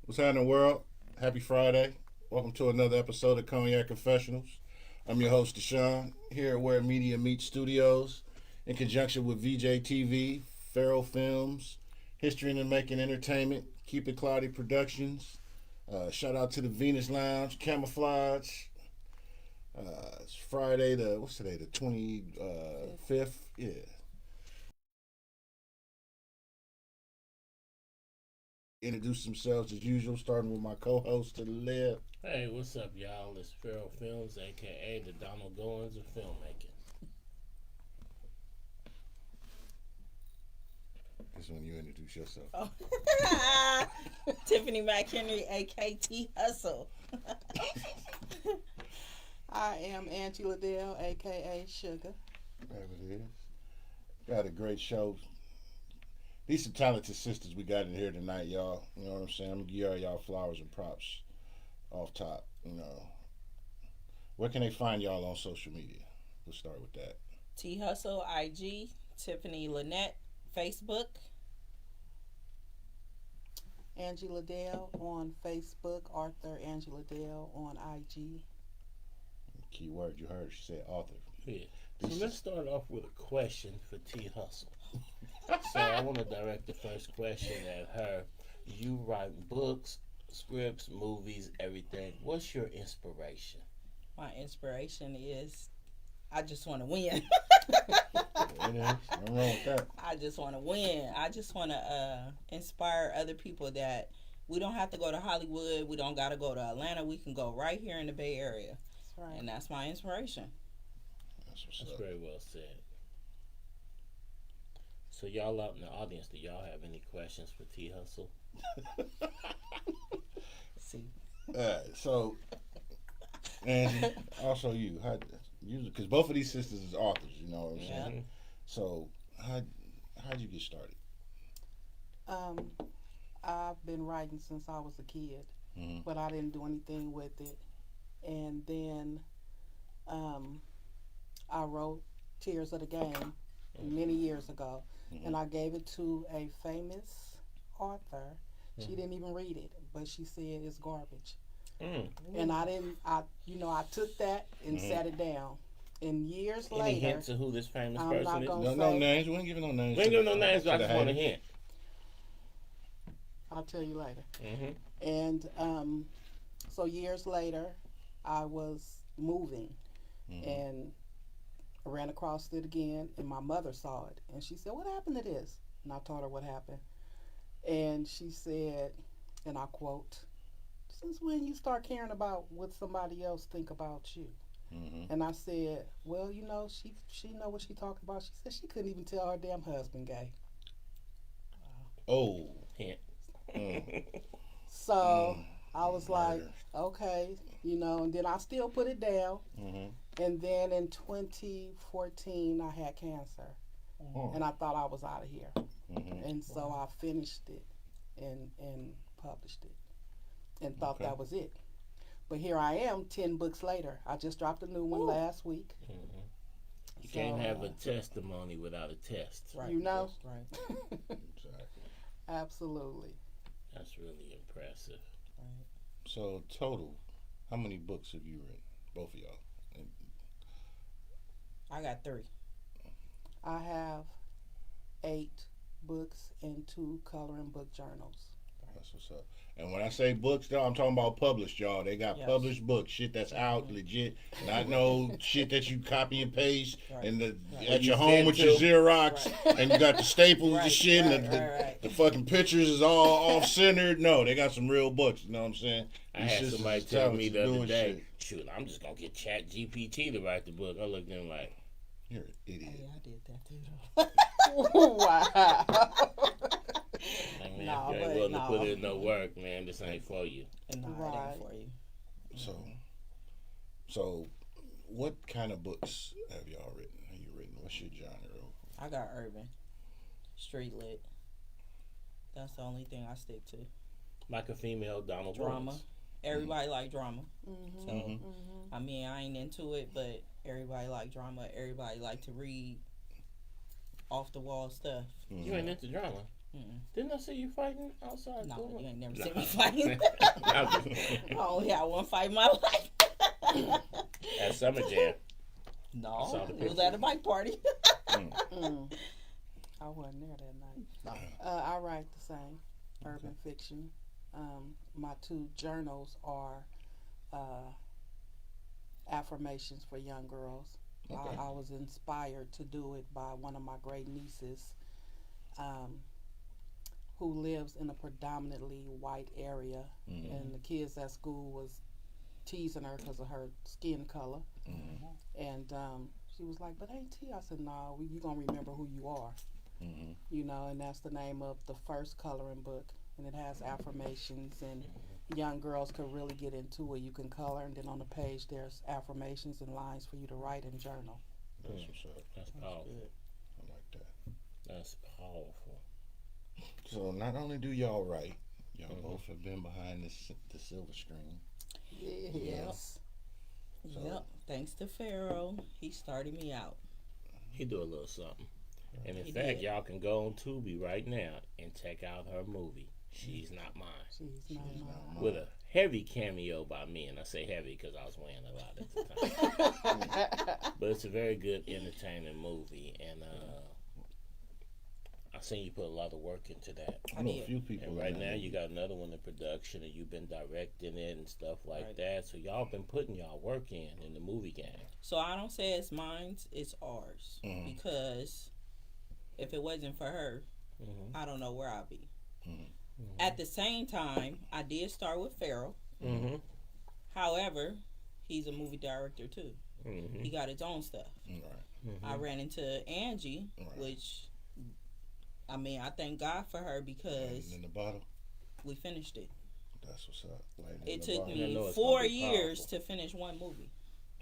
What's happening, world? Happy Friday. Welcome to another episode of Cognac Confessionals. I'm your host, Deshaun, here at Where Media Meets Studios, in conjunction with VJ TV, Farrell Films, History in the Making Entertainment, Keep It Cloudy Productions. Shout out to the Venus Lounge, Camouflage. It's Friday, what's today, the 25th? Yeah. Introduce themselves as usual, starting with my co-host to the left. Hey, what's up, y'all? It's Farrell Films, aka the Donald Goins of filmmaking. This when you introduce yourself. Oh. Tiffany McHenry, AKT Hustle. I am Angie Liddell, aka Sugar. There it is. Got a great show. These some talented sisters we got in here tonight, y'all. You know what I'm saying? I'm gonna give y'all flowers and props off top. Where can they find y'all on social media? We'll start with that. T Hustle, IG, Tiffany Lynette, Facebook. Angie Liddell on Facebook, Arthur Angie Liddell on IG. Key word you heard, she said author. Yeah. So let's start off with a question for T Hustle. So I want to direct the first question at her. You write books, scripts, movies, everything. What's your inspiration? My inspiration is I just want to win. It is. Nothing wrong with that. I just want to win. I just want to inspire other people that we don't have to go to Hollywood. We don't got to go to Atlanta. We can go right here in the Bay Area. That's right. And that's my inspiration. That's very well said. So y'all out in the audience, do y'all have any questions for T Hustle? See. So, and also you, because both of these sisters is authors, you know what I'm saying? Yeah. So, how'd you get started? I've been writing since I was a kid, Mm-hmm. but I didn't do anything with it. And then I wrote Tears of the Game many years ago, and I gave it to a famous author. She didn't even read it, but she said it's garbage. And I didn't. I took that and sat it down. And years Any later, hints of who this famous I'm person not is? gonna No say. names. We ain't giving no names. We ain't giving no names, but I to the just want a haters. hint. I'll tell you later. Mm-hmm. And so years later, I was moving, and I ran across it again, and my mother saw it, and she said, "What happened to this?" And I told her what happened, and she said, and I quote, "Since when you start caring about what somebody else think about you?" Mm-hmm. And I said, "Well, she know what she talking about." She said she couldn't even tell her damn husband gay. Oh. Hint. So I was like, Murder. okay, and then I still put it down. Mm-hmm. And then in 2014, I had cancer, and I thought I was out of here. Mm-hmm. And so I finished it and published it and thought Okay. that was it. But here I am 10 books later. I just dropped a new one last week. Mm-hmm. You can't have a testimony without a test. Right. You know? That's right. Exactly. Absolutely. That's really impressive. So total, how many books have you written? Both of y'all. And I got 3. I have 8 books and 2 coloring book journals. that's what's up. And when I say books, though, I'm talking about published, y'all. They got Yes. published books, shit that's out, legit. Not no shit that you copy and paste Right. and Right. at your You home send with your to. Xerox and you got the staples and Right, shit and right, the, right. the fucking pictures is all off centered. No, they got some real books. You know what I'm saying? I These had sisters somebody is tell me talented the other doing day, shit. shoot, I'm just going to get Chat GPT to write the book. I looked at him like, You're an idiot. Yeah, I did that too. Wow. man, Nah, if you ain't but willing nah. to put in no work, man, this ain't for you. And no, it Right. ain't for you. So, what kind of books have y'all written? What's your genre? I got urban, street lit. That's the only thing I stick to. Like a female Donald Drama. Goins. Everybody like drama. Mm-hmm. So Mm-hmm. I mean, I ain't into it, but everybody like drama. Everybody like to read off the wall stuff. You ain't into drama. Didn't I see you fighting outside? No, doing you ain't never Nah. seen me fighting. I'm just- I only had one fight in my life. At Summer Jam. No, saw the it was picture. at a bike party. I wasn't there that night. I write the same urban fiction. My two journals are affirmations for young girls. Okay. I was inspired to do it by one of my great nieces, who lives in a predominantly white area, and the kids at school was teasing her because of her skin color, and she was like, "But ain't T?" I said, "No, you gonna remember who you are." You know, and that's the name of the first coloring book, and it has affirmations, and young girls could really get into it. You can color, and then on the page there's affirmations and lines for you to write and journal. That's what's up. That's powerful. I like that. That's powerful. So not only do y'all write, y'all both have been behind the silver screen. Yes. So- Yep. Thanks to Pharaoh, he started me out. He do a little something. And in He fact, did. y'all can go on Tubi right now and check out her movie, She's Not Mine. She's not mine. With a heavy cameo by me, and I say heavy because I was wearing a lot at the time. But it's a very good, entertaining movie, and I've seen you put a lot of work into that. I know a few people. And in right that now, movie. you got another one in production, and you've been directing it and stuff like Right. that. So y'all been putting y'all work in the movie game. So I don't say it's mine, it's ours. Because if it wasn't for her, I don't know where I'd be. At the same time, I did start with Pharaoh. However, he's a movie director too. He got his own stuff. Right. I ran into Angie, Right. which, I mean, I thank God for her because And in the bottom, we finished it. that's what's up. Lighting in It the took bottom. I know me it's 4 gonna be years powerful. to finish one movie.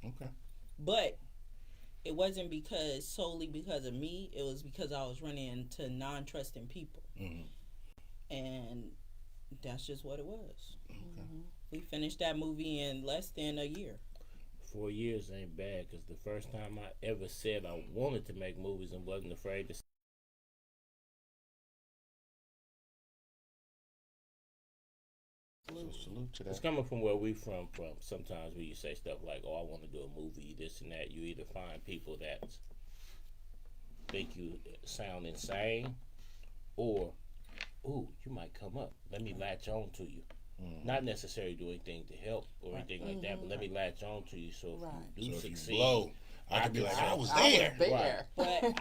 Okay. But it wasn't solely because of me. It was because I was running into non-trusting people. And that's just what it was. We finished that movie in less than a year. 4 years ain't bad, because the first time I ever said I wanted to make movies and wasn't afraid to So salute to It's that. coming from where we from sometimes when you say stuff like, "Oh, I want to do a movie, this and that." You either find people that think you sound insane, or, "Ooh, you might come up. Let me latch on to you." Not necessarily do anything to help or anything like that, but let me latch on to you. So if you do So if you succeed, blow, I could be like, I was I there. was there. But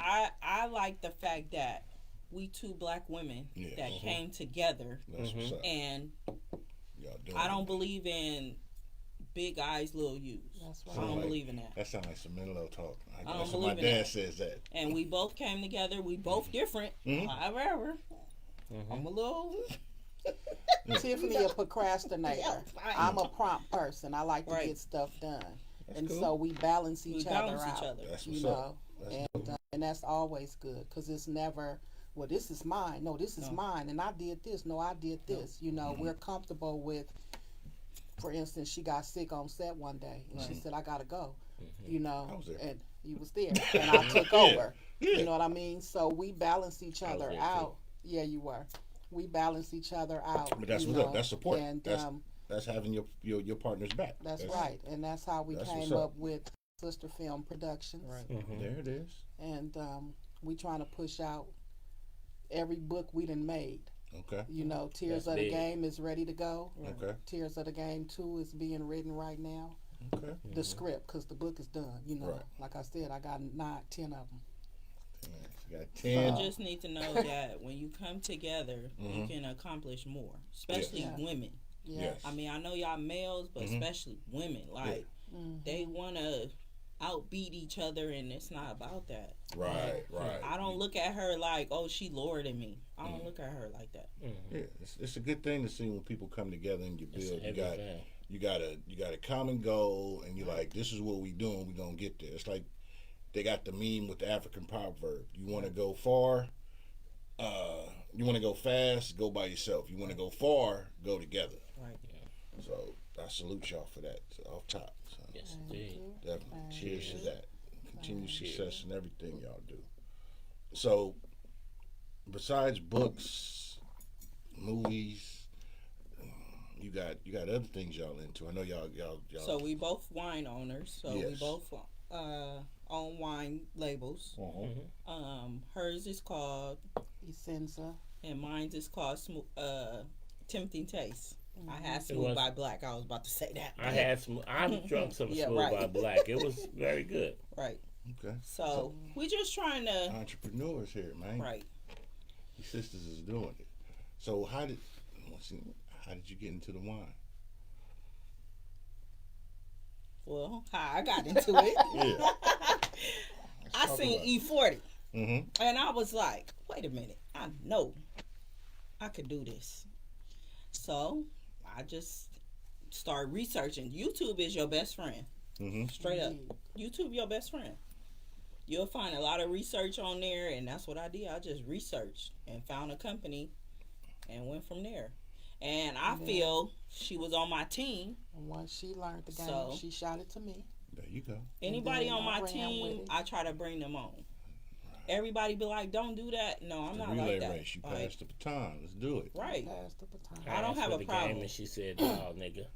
I like the fact that we two black women Yeah. that came together, That's what's up. and Y'all doing I don't it. believe in big eyes, little U's. That's I don't Like- believe in that. That sounds like some Menlo talk. don't That's what my believe in dad that. says that. And we both came together. We both different. However, I'm a little. Tiffany a procrastinator. Yeah, I'm a prompt person. I like to Right. get stuff done. And cool. so we balance We each balance other each out. other. That's You what's know, up. That's and that's always good because it's never, well, this is mine. No, this is mine, and I did this. No, I did this. You know, we're comfortable with. For instance, she got sick on set one day, and she said, "I gotta go." You know, I was there. and you was there, and I took over. Yeah. You know what I mean? So we balance each I was other there, too. out. Yeah, you were. We balance each other out. But that's you what's up. know, That's support. And That's having your partner's back. that's right, and that's how we that's came what's up. up with Sister Film Productions. Right. There it is. And we trying to push out every book we done made. Okay. You know, Tears That's of the big. Game is ready to go. Okay. Tears of the Game 2 is being written right now. Okay. The script, because the book is done. You know, Right. like I said, I got 10 of them. You got You 10. just need to know that when you come together, you can accomplish more, especially Yeah. women. Yeah. Yes. I mean, I know y'all males, but especially women, like they want to outbeat each other, and it's not about that. Right. I don't look at her like, oh, she lower than me. I don't look at her like that. Yeah, it's a good thing to see when people come together and you It's a build. heavy thing. You got a common goal, and you're like, this is what we doing. We gonna get there. It's like they got the meme with the African proverb. You want to go far. You want to go fast. Go by yourself. You want to go far. Go together. Right. So I salute y'all for that off top. So Yes, indeed. definitely cheers to Cheers. that. Continued success in everything y'all do. So besides books, movies, you got other things y'all into. I know y'all. So we both wine owners. So we Yes. both own wine labels. Hers is called Essenza. and mine's is called Tempting Taste. I had It Smooth was- by Black. I was about to say that. I'm drunk some Yeah, Smooth right. by Black. It was very good. Right. Okay. So we just trying to. Entrepreneurs here, man. Right. Your sisters is doing it. So how did you get into the wine? Well, how I got into it. Yeah. I talk seen about it. E40, Mm-hmm. and I was like, wait a minute, I know I could do this. So I just started researching. YouTube is your best friend. Mm-hmm. Straight up. YouTube your best friend. You'll find a lot of research on there, and that's what I did. I just researched and found a company and went from there. And I feel she was on my team. And once she learned the game, So- she shot it to me. There you go. Anybody then on my I ran with team, it. I try to bring them on. Everybody be like, don't do that. No, I'm The not relay like that. race. You Like, passed the baton. Let's do it. right. Passed the baton. I don't asked have for a the problem. Game and she said, no, nigga.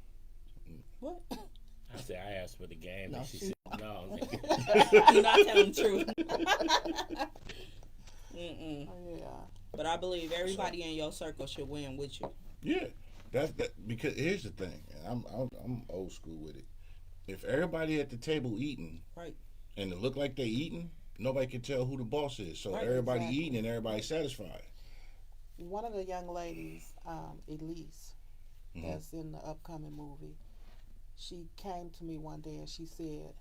What? I said, I asked for the game No, and she she- said, no, nigga. You're not telling the truth. Mm-mm. Oh, yeah. But I believe everybody in your circle should win with you. Yeah. That's because here's the thing. And I'm old school with it. If everybody at the table eating, Right. and it look like they eating, nobody can tell who the boss is. So Right, everybody exactly. eating and everybody satisfied. One of the young ladies, Elise, Mhm. that's in the upcoming movie, she came to me one day and she said,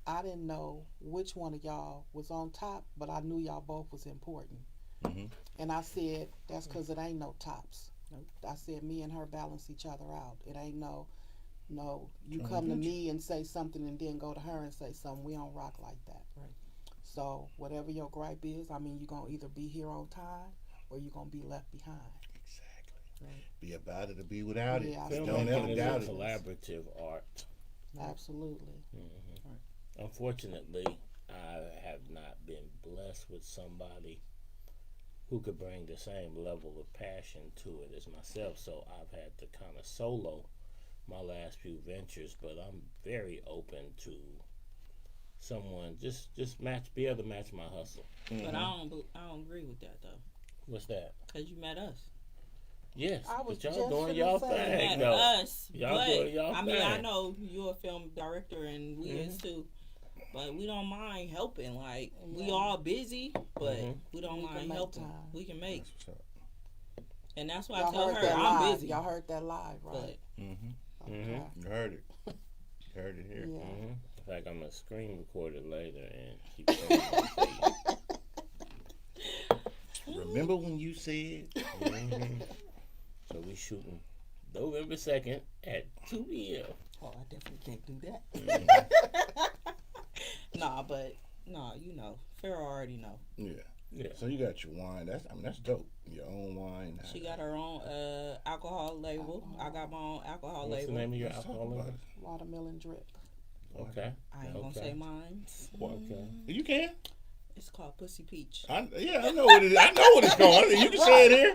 I didn't know which one of y'all was on top, but I knew y'all both was important. Mhm. And I said, that's because it ain't no tops. Nope. I said, me and her balance each other out. It ain't no, you Trying come to to get you. me and say something and then go to her and say something. We don't rock like that. Right. So whatever your gripe is, I mean, you're going to either be here on time or you're going to be left behind. Exactly. Right. Be about it or be without it. Yeah, I Don't feel ever Filmmaking doubt is it. a collaborative art. Absolutely. Unfortunately, I have not been blessed with somebody who could bring the same level of passion to it as myself. So I've had to kind of solo my last few ventures, but I'm very open to someone just be able to match my hustle. But I don't agree with that though, What's that? cause you met us. Yes, I was but y'all just doing finna y'all say You that. thing met though. us, Y'all but doing y'all I mean, I thing. know you're a film director and we is too. But we don't mind helping. Like we Yeah. all busy, but Mhm. we don't We can mind make helping. time. We can make, That's what's up. and that's why I Y'all tell heard her that I'm live. busy. Y'all heard that live, But right? Mm-hmm. Okay. You heard it. You heard it here. Yeah. In fact, I'm gonna screen record it later and keep playing it for you. Remember when you said? So we shooting November 2nd at 2 p.m. oh, I definitely can't do that. Nah, you know, Farrah already know. Yeah. Yeah. So you got your wine. That's dope. Your own wine. She got her own alcohol label. I got my own alcohol What's the label. name of your Let's talk alcohol about label? Watermelon drip. Okay. I ain't gonna say mine. Okay. it. You can. It's called Pussy Peach. I know what it is. I know what it's called. You can say it here.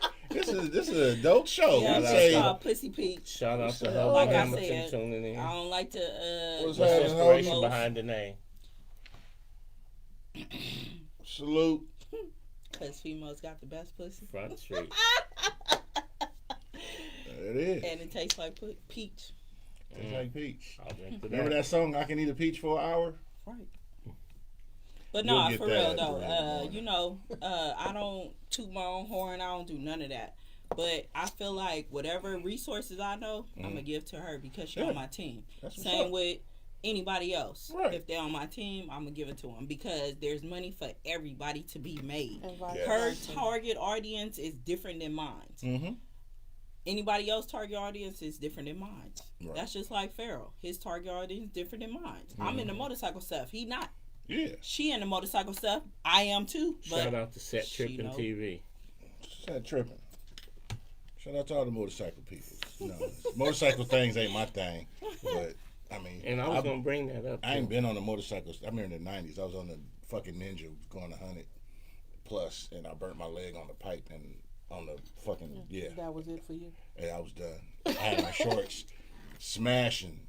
This is an adult show. Yeah, We it's say called Pussy Peach. Shout out to Oh, her like I Hamilton said, tuning in. I don't like to What's What's the happening, inspiration Hoes. behind the name? salute. because females got the best pussy. Front Street. There it is. And it tastes like peach. It's like peach. I'll drink to Remember that song? I can eat a peach for an hour. Right. But You'll no, get for that real at though, 3 in the morning. you know, I don't toot my own horn. I don't do none of that. But I feel like whatever resources I know, I'm gonna give to her because she's Yeah. on my team. That's what's Same up. with anybody else. Right. If they're on my team, I'm gonna give it to them because there's money for everybody to be made. And vice Yeah. Her versa. target audience is different than mine. Mm-hmm. Anybody else target audience is different than mine. Right. That's just like Farrell. His target audience is different than mine. I'm in the motorcycle stuff. He not. Yeah. She in the motorcycle stuff. I am too. But Shout out to Set she Tripping know. TV. Shout tripping. Shout out to all the motorcycle people. No, motorcycle things ain't my thing, but I mean, And I was going to bring that up. I too. ain't been on a motorcycle. I remember in the '90s, I was on the fucking Ninja going 100. plus, and I burnt my leg on the pipe and on the fucking That was it for you. And I was done. I had my shorts smashing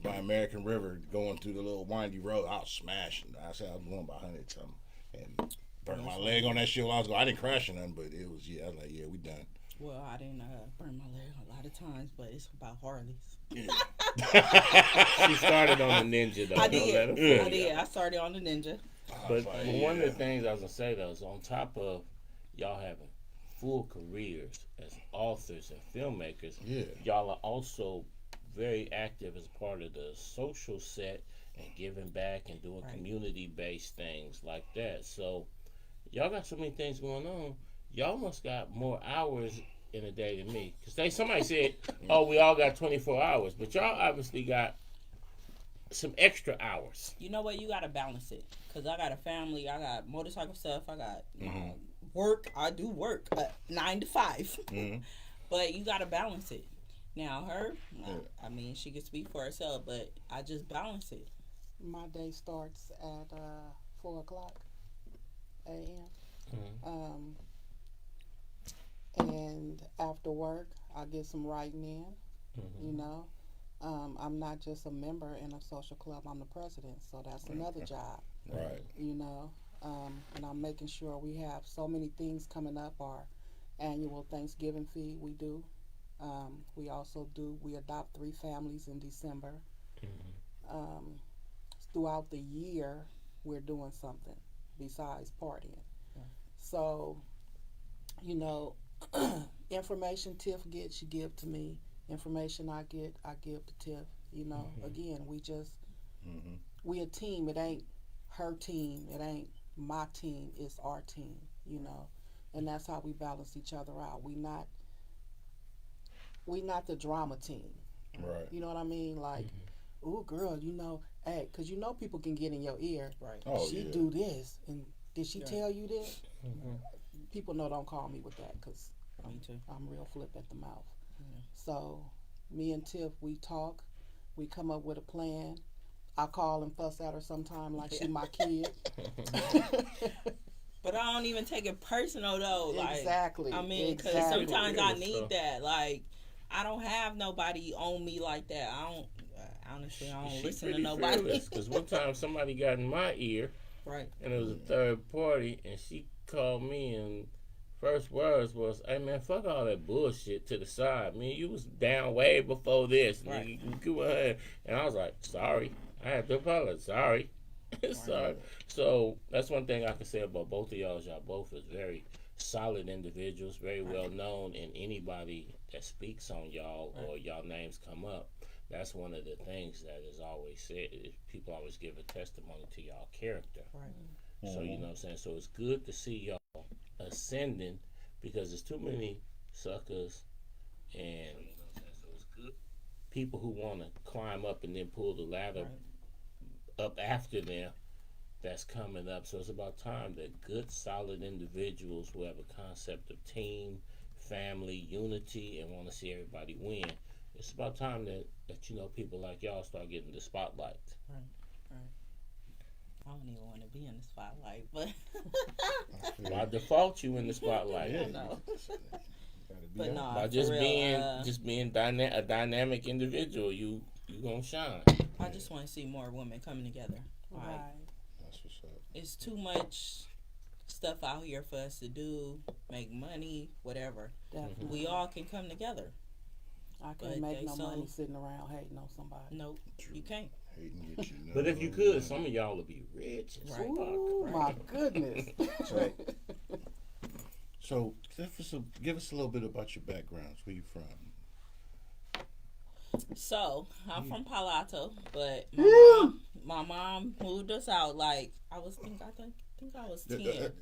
by American River, going through the little windy road. I was smashing. I said I was going about 100 something, and burnt my leg on that shit while I was going. I didn't crash or nothing, but it was I was like, yeah, we done. Well, I didn't burn my leg a lot of times, but it's about Harleys. Yeah. She started on the Ninja, though. I did. I I started on the Ninja. But one of the things I was going to say, though, is on top of y'all having full careers as authors and filmmakers, y'all are also very active as part of the social set and giving back and doing community-based things like that. So y'all got so many things going on. Y'all must got more hours in a day than me. Because somebody said, oh, we all got 24 hours. But y'all obviously got some extra hours. You know what? You got to balance it. Because I got a family. I got motorcycle stuff. I got work. I do work 9 to 5. But you got to balance it. Now, her, I mean, she can speak for herself, but I just balance it. My day starts at 4 o'clock a.m. And after work, I get some writing in, you know. I'm not just a member in a social club. I'm the president, so that's another job. Right. You know, and I'm making sure we have so many things coming up. Our annual Thanksgiving feed we do. We also we adopt 3 families in December. Throughout the year, we're doing something besides partying. So, you know, information Tiff gets, she give to me. Information I get, I give to Tiff. You know, again, we just, we a team. It ain't her team. It ain't my team. It's our team, you know. And that's how we balance each other out. We not the drama team. Right. You know what I mean? Like, ooh, girl, you know, hey, because you know people can get in your ear. Right. Oh, she do this, and did she tell you this? People know don't call me with that because I'm real flip at the mouth. So me and Tiff, we talk. We come up with a plan. I call and fuss at her sometime like she my kid. But I don't even take it personal, though. Like, exactly. I mean, because sometimes I need that. Like, I don't have nobody on me like that. I don't, honestly, I don't listen to nobody. Because one time somebody got in my ear, right, and it was a third party, and she called me, and first words was, hey, man, fuck all that bullshit to the side. Man, you was down way before this. Right. And I was like, sorry. I had to apologize. Sorry. Sorry. So that's one thing I can say about both of y'all is y'all both is very solid individuals, very well known, and anybody that speaks on y'all or y'all names come up, that's one of the things that is always said. Is people always give a testimony to y'all character. Right. So you know what I'm saying? So it's good to see y'all ascending because there's too many suckers and you know what I'm saying? So it's good people who want to climb up and then pull the ladder up after them that's coming up. So it's about time that good solid individuals who have a concept of team, family, unity, and want to see everybody win, it's about time that you know people like y'all start getting the spotlight. Right. I don't even want to be in the spotlight, but by default you in the spotlight. I know. But no, by just being a dynamic individual, you gonna shine. I just want to see more women coming together. Like, that's what's up. It's too much stuff out here for us to do, make money, whatever. Definitely. We all can come together. I can't make no money sitting around hating on somebody. Nope, you can't. But if you could, some of y'all would be rich. Right. Ooh, my goodness. So give us a little bit about your backgrounds. Where you from? So I'm from Palo Alto, but my mom moved us out. Like I think I was 10.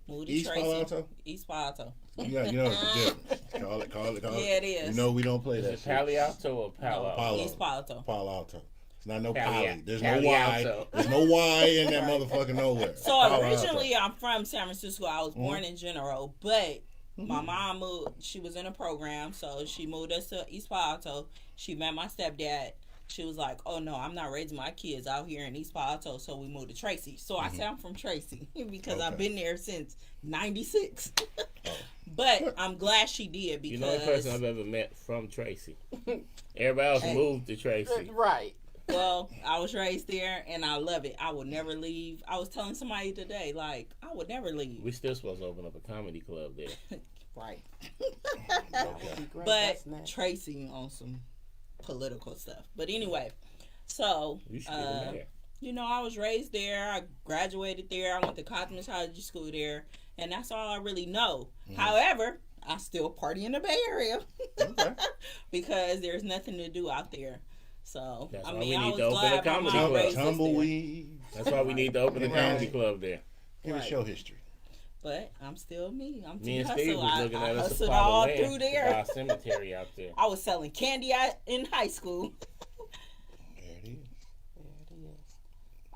Moved to East Tracy. Palo Alto? East Palo Alto. You know it's a difference. Call it. Yeah, it is. You know we don't play that. Is it Palo Alto or Palo Alto? East Palo Alto. Palo Alto. It's not no Palo. Pali. There's Palo no Y. Alto. There's no Y in that motherfucker nowhere. So Palo originally Alto. I'm from San Francisco. I was born in General, but my mom moved. She was in a program, so she moved us to East Palo Alto. She met my stepdad. she was like, "Oh no, I'm not raising my kids out here in East Palo Alto," so we moved to Tracy. So I said I'm from Tracy because I've been there since '96. But I'm glad she did because you're the only person I've ever met from Tracy. Everybody else moved to Tracy. Right. Well, I was raised there and I love it. I would never leave. I was telling somebody today, like, I would never leave. We still supposed to open up a comedy club there. Right. That would be great. But That's next. Tracy on some political stuff. But anyway, so You should be the mayor. you know, I was raised there. I graduated there. I went to cosmetology school there, and that's all I really know. However, I still party in the Bay Area because there's nothing to do out there. So That's I why mean, we I need was to open a glad my comedy mom club. raised us there. Tumbleweed. That's why we need to open a comedy club there. Give us your history. But I'm still me. I'm Me and T Steve Hustle. was looking I at us to hustled buy all the through land to buy there. a cemetery out there. I was selling candy in high school. There it is. There it is.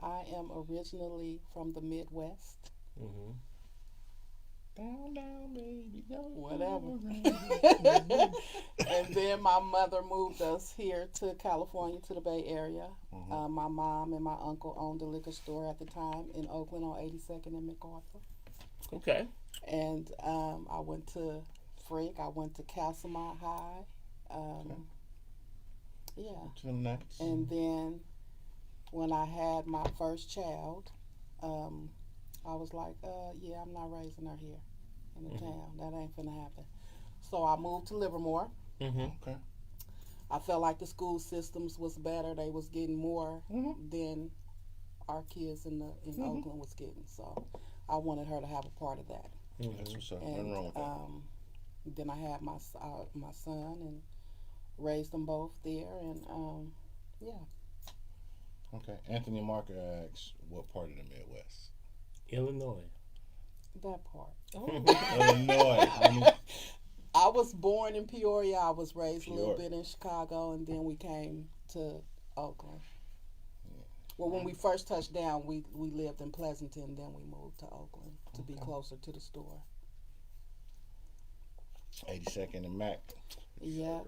I am originally from the Midwest. Mm-hmm. Down, down, baby, down. Whatever. And then my mother moved us here to California, to the Bay Area. My mom and my uncle owned a liquor store at the time in Oakland on 82nd and MacArthur. Okay. And I went to Frick. I went to Castlemont High. Yeah. To them nights. And then when I had my first child, I was like, yeah, I'm not raising her here in the town. That ain't finna happen. So I moved to Livermore. Mm-hmm. Okay. I felt like the school systems was better. They was getting more than our kids in Oakland was getting. So I wanted her to have a part of that. That's what's up. Nothing wrong with that. Then I had my son and raised them both there. And yeah. Okay. Anthony Marker asks, what part of the Midwest? Illinois. That part. Illinois. I was born in Peoria. I was raised a little Peoria. bit in Chicago, and then we came to Oakland. Well, when we first touched down, we lived in Pleasanton. Then we moved to Oakland to be closer to the store. 82nd and Mac. Yeah.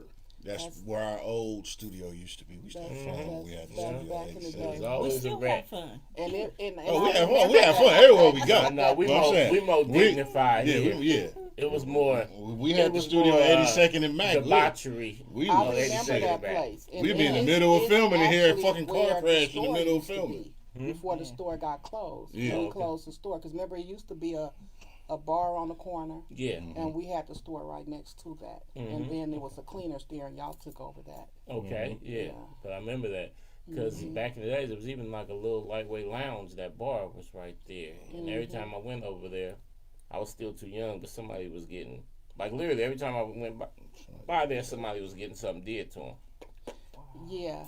That's where our old studio used to be. We used to have fun. We had the That's studio back in the 87. day. There's We always a still rat. have fun. And Oh, we I had fun. remember We had that. fun everywhere we go. No, we Know what I'm more saying? dignified Yeah, here. It was more we had it the was studio more, 82nd and Mac. debauchery. We I was remember 82nd that back. place. And We'd be in the it's- middle of it's filming and hear a actually fucking car where the crash in the store middle of used to filming. be Before the store got closed. Yeah. We Okay. closed the store. Because remember, it used to be a bar on the corner. Yeah. And we had the store right next to that. And then there was a cleaner's there, and y'all took over that. Okay. Yeah. Yeah. But I remember that because back in the days, it was even like a little lightweight lounge. That bar was right there, and every time I went over there, I was still too young, but somebody was getting like literally every time I went by there, somebody was getting something did to them. Yeah.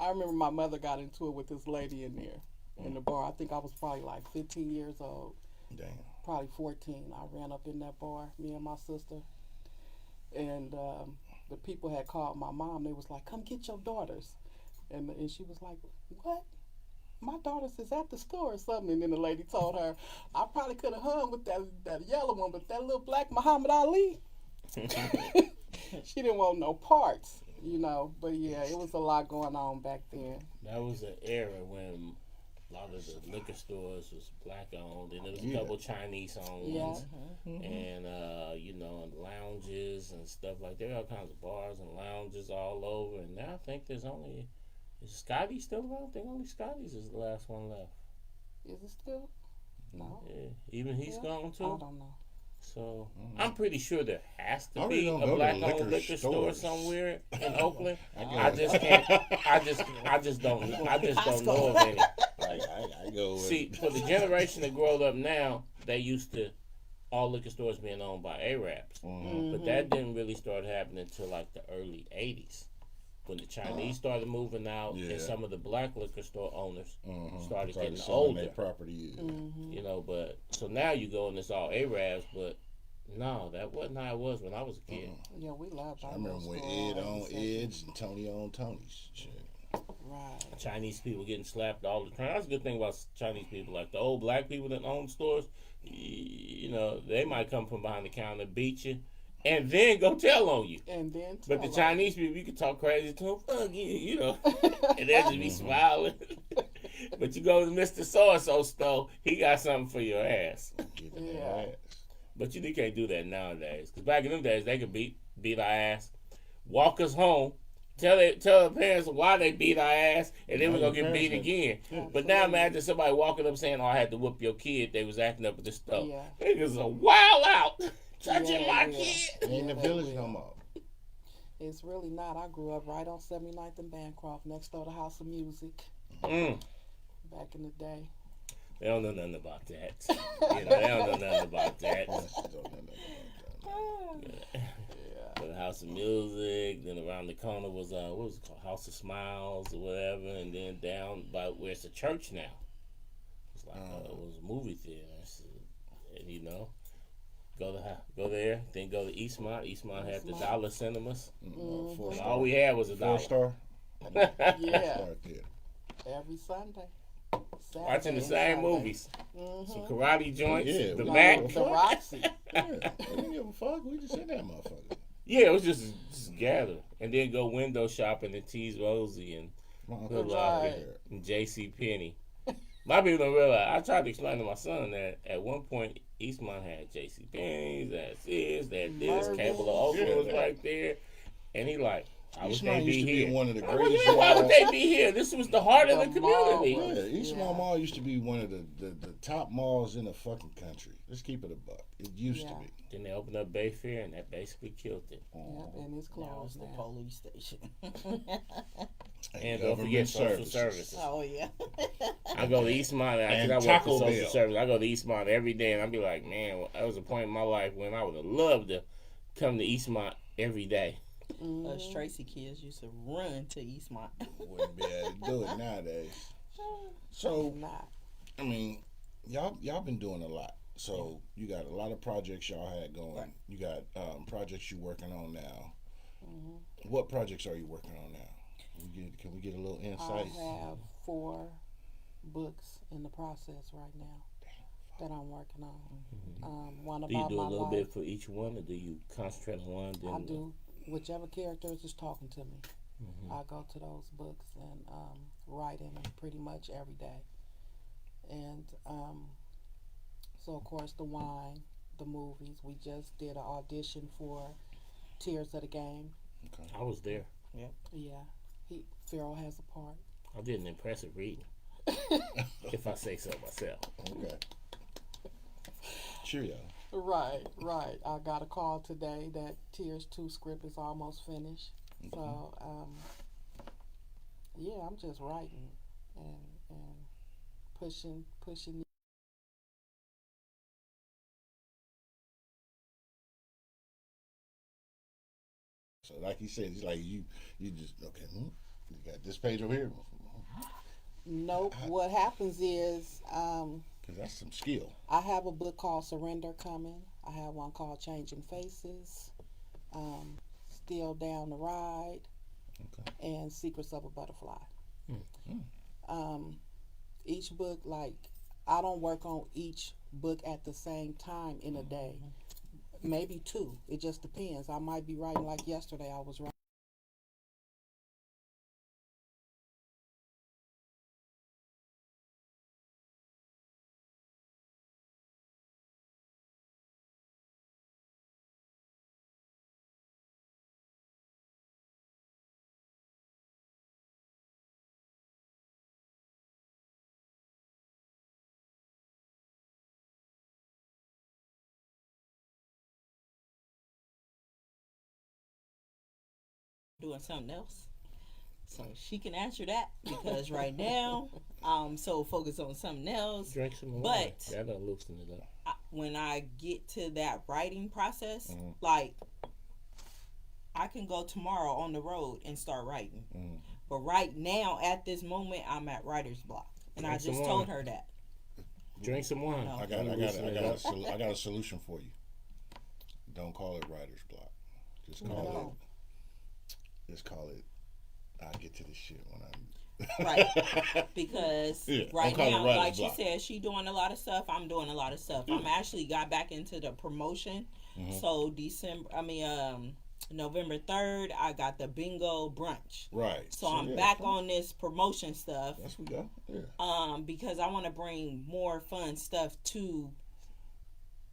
I remember my mother got into it with this lady in there in the bar. I think I was probably like 15 years old. Damn. Probably 14. I ran up in that bar, me and my sister. And the people had called my mom. They was like, come get your daughters. And she was like, what? My daughters is at the store or something. And then the lady told her, I probably could have hung with that yellow one, but that little black Muhammad Ali, she didn't want no parts, you know. But yeah, it was a lot going on back then. That was an era when a lot of the liquor stores was black owned, and there was a couple Chinese owned Yeah. ones, and and lounges and stuff like that. There are all kinds of bars and lounges all over. And now I think there's only is Scotty still around? I think only Scotty's is the last one left. Is it still? No. Yeah, even he's Yeah. gone I too. don't know. So I'm pretty sure there has to I really be don't a go to black-owned liquor liquor store stores. somewhere in Oakland. I I just can't. I just don't know of any. I go with See, for the generation that grew up now, they used to all liquor stores being owned by Arabs, but that didn't really start happening until like the early '80s, when the Chinese started moving out and some of the black liquor store owners started getting selling older. their property. You know, but so now you go and it's all Arabs, but no, that wasn't how it was when I was a kid. Yeah, we loved I our remember little when store Ed on on 82nd. Ed's and Tony on Tony's. Shit. Right. Chinese people getting slapped all the time. That's a good thing about Chinese people. Like the old black people that own stores, you know, they might come from behind the counter, beat you, and then go tell on you. And then But the tell Chinese people, you can talk crazy to them, fuck you, you know, and they'll just be smiling. But you go to Mr. So-and-so store, he got something for your ass. Yeah. But you can't do that nowadays. Because back in them days, they could beat our ass, walk us home, tell the parents why they beat our ass, and then we're going to get beat again. But now imagine somebody walking up saying, oh, I had to whoop your kid. They was acting up at the store. Yeah. Niggas are wild out. Touching my kid. It ain't the village no more. It's really not. I grew up right on 79th and Bancroft, next door to House of Music. Back in the day. They don't know nothing about that. You know, they don't know nothing about that. The House of Music, then around the corner was what was it called, House of Smiles or whatever, and then down by where it's a church now. It's like it was a movie theater, and you know, go there, then go to Eastmont. Eastmont had the Dollar Cinemas. And all we had was a dollar. 4-star. Yeah. Every Sunday. Saturday Watching the same Sunday. movies. Some karate joints, Yeah, the we- Mac. The Roxy. Yeah, we didn't give a fuck. We just in that motherfucker. Yeah, it was just gather. And then go window shopping at T's Rosie and My uncle Good right Lord. here. and J.C. Penney. My people don't realize. I tried to explain to my son that at one point Eastmont had J.C. Penney's, that Sears, that this, Mervyn's. Cable of Oakland was Yeah. right there, and he like, I wish Eastmont they used be to be here. one of the What do greatest you mean, why would malls. they be here? This was the heart of the The mall community. was- Yeah, Eastmont Yeah. Mall used to be one of the top malls in the fucking country. Let's keep it a buck. It used to Yeah. be. Then they opened up Bayfair, and that basically killed it. Yep, and it's Now it's closed the now. police station. And don't forget social services. Oh yeah. I go to Eastmont, And I work Taco for social Bell. service. I go to Eastmont every day, and I'd be like, man, that was a point in my life when I would have loved to come to Eastmont every day. Us Tracy kids used to run to Eastmont. Wouldn't be able to do it nowadays. So, Not. I mean, y'all been doing a lot. So you got a lot of projects y'all had going. Right. You got projects you're working on now. What projects are you working on now? Can we get a little insight? I have 4 books in the process right now that I'm working on. One Do you about do a my little life. bit for each one, or do you concentrate on one? Then I do. Whichever character is just talking to me, I go to those books and write in them pretty much every day. And so, of course, the wine, the movies. We just did an audition for Tears of the Game. I was there. Yeah, Pharaoh has a part. I did an impressive reading, if I say so myself. Okay. Cheerio. Right. I got a call today that Tears 2 script is almost finished. So, yeah, I'm just writing and pushing. So like he said, it's like you just okay. You got this page over here. Nope. What happens is Cause that's some skill. I have a book called Surrender coming. I have one called Changing Faces, Still Down the Ride, and Secrets of a Butterfly. Each book, like, I don't work on each book at the same time in a day. Maybe 2. It just depends. I might be writing, like yesterday I was writing. Doing something else. So she can answer that because right now I'm so focused on something else. Drink some more. But That'll loosen it up. When I get to that writing process, like I can go tomorrow on the road and start writing. But right now, at this moment, I'm at writer's block, and I Drink some just wine. told her that. Drink some wine. No. I got a solution for you. Don't call it writer's block. Just call it. Just call it. I'll get to this shit when I'm Right. Because right call it now, writer's like block. she said, she doing a lot of stuff. I'm doing a lot of stuff. I'm actually got back into the promotion So November 3rd, I got the bingo brunch. Right. So I'm back on this promotion stuff. Yes, we go. Yeah. Because I want to bring more fun stuff to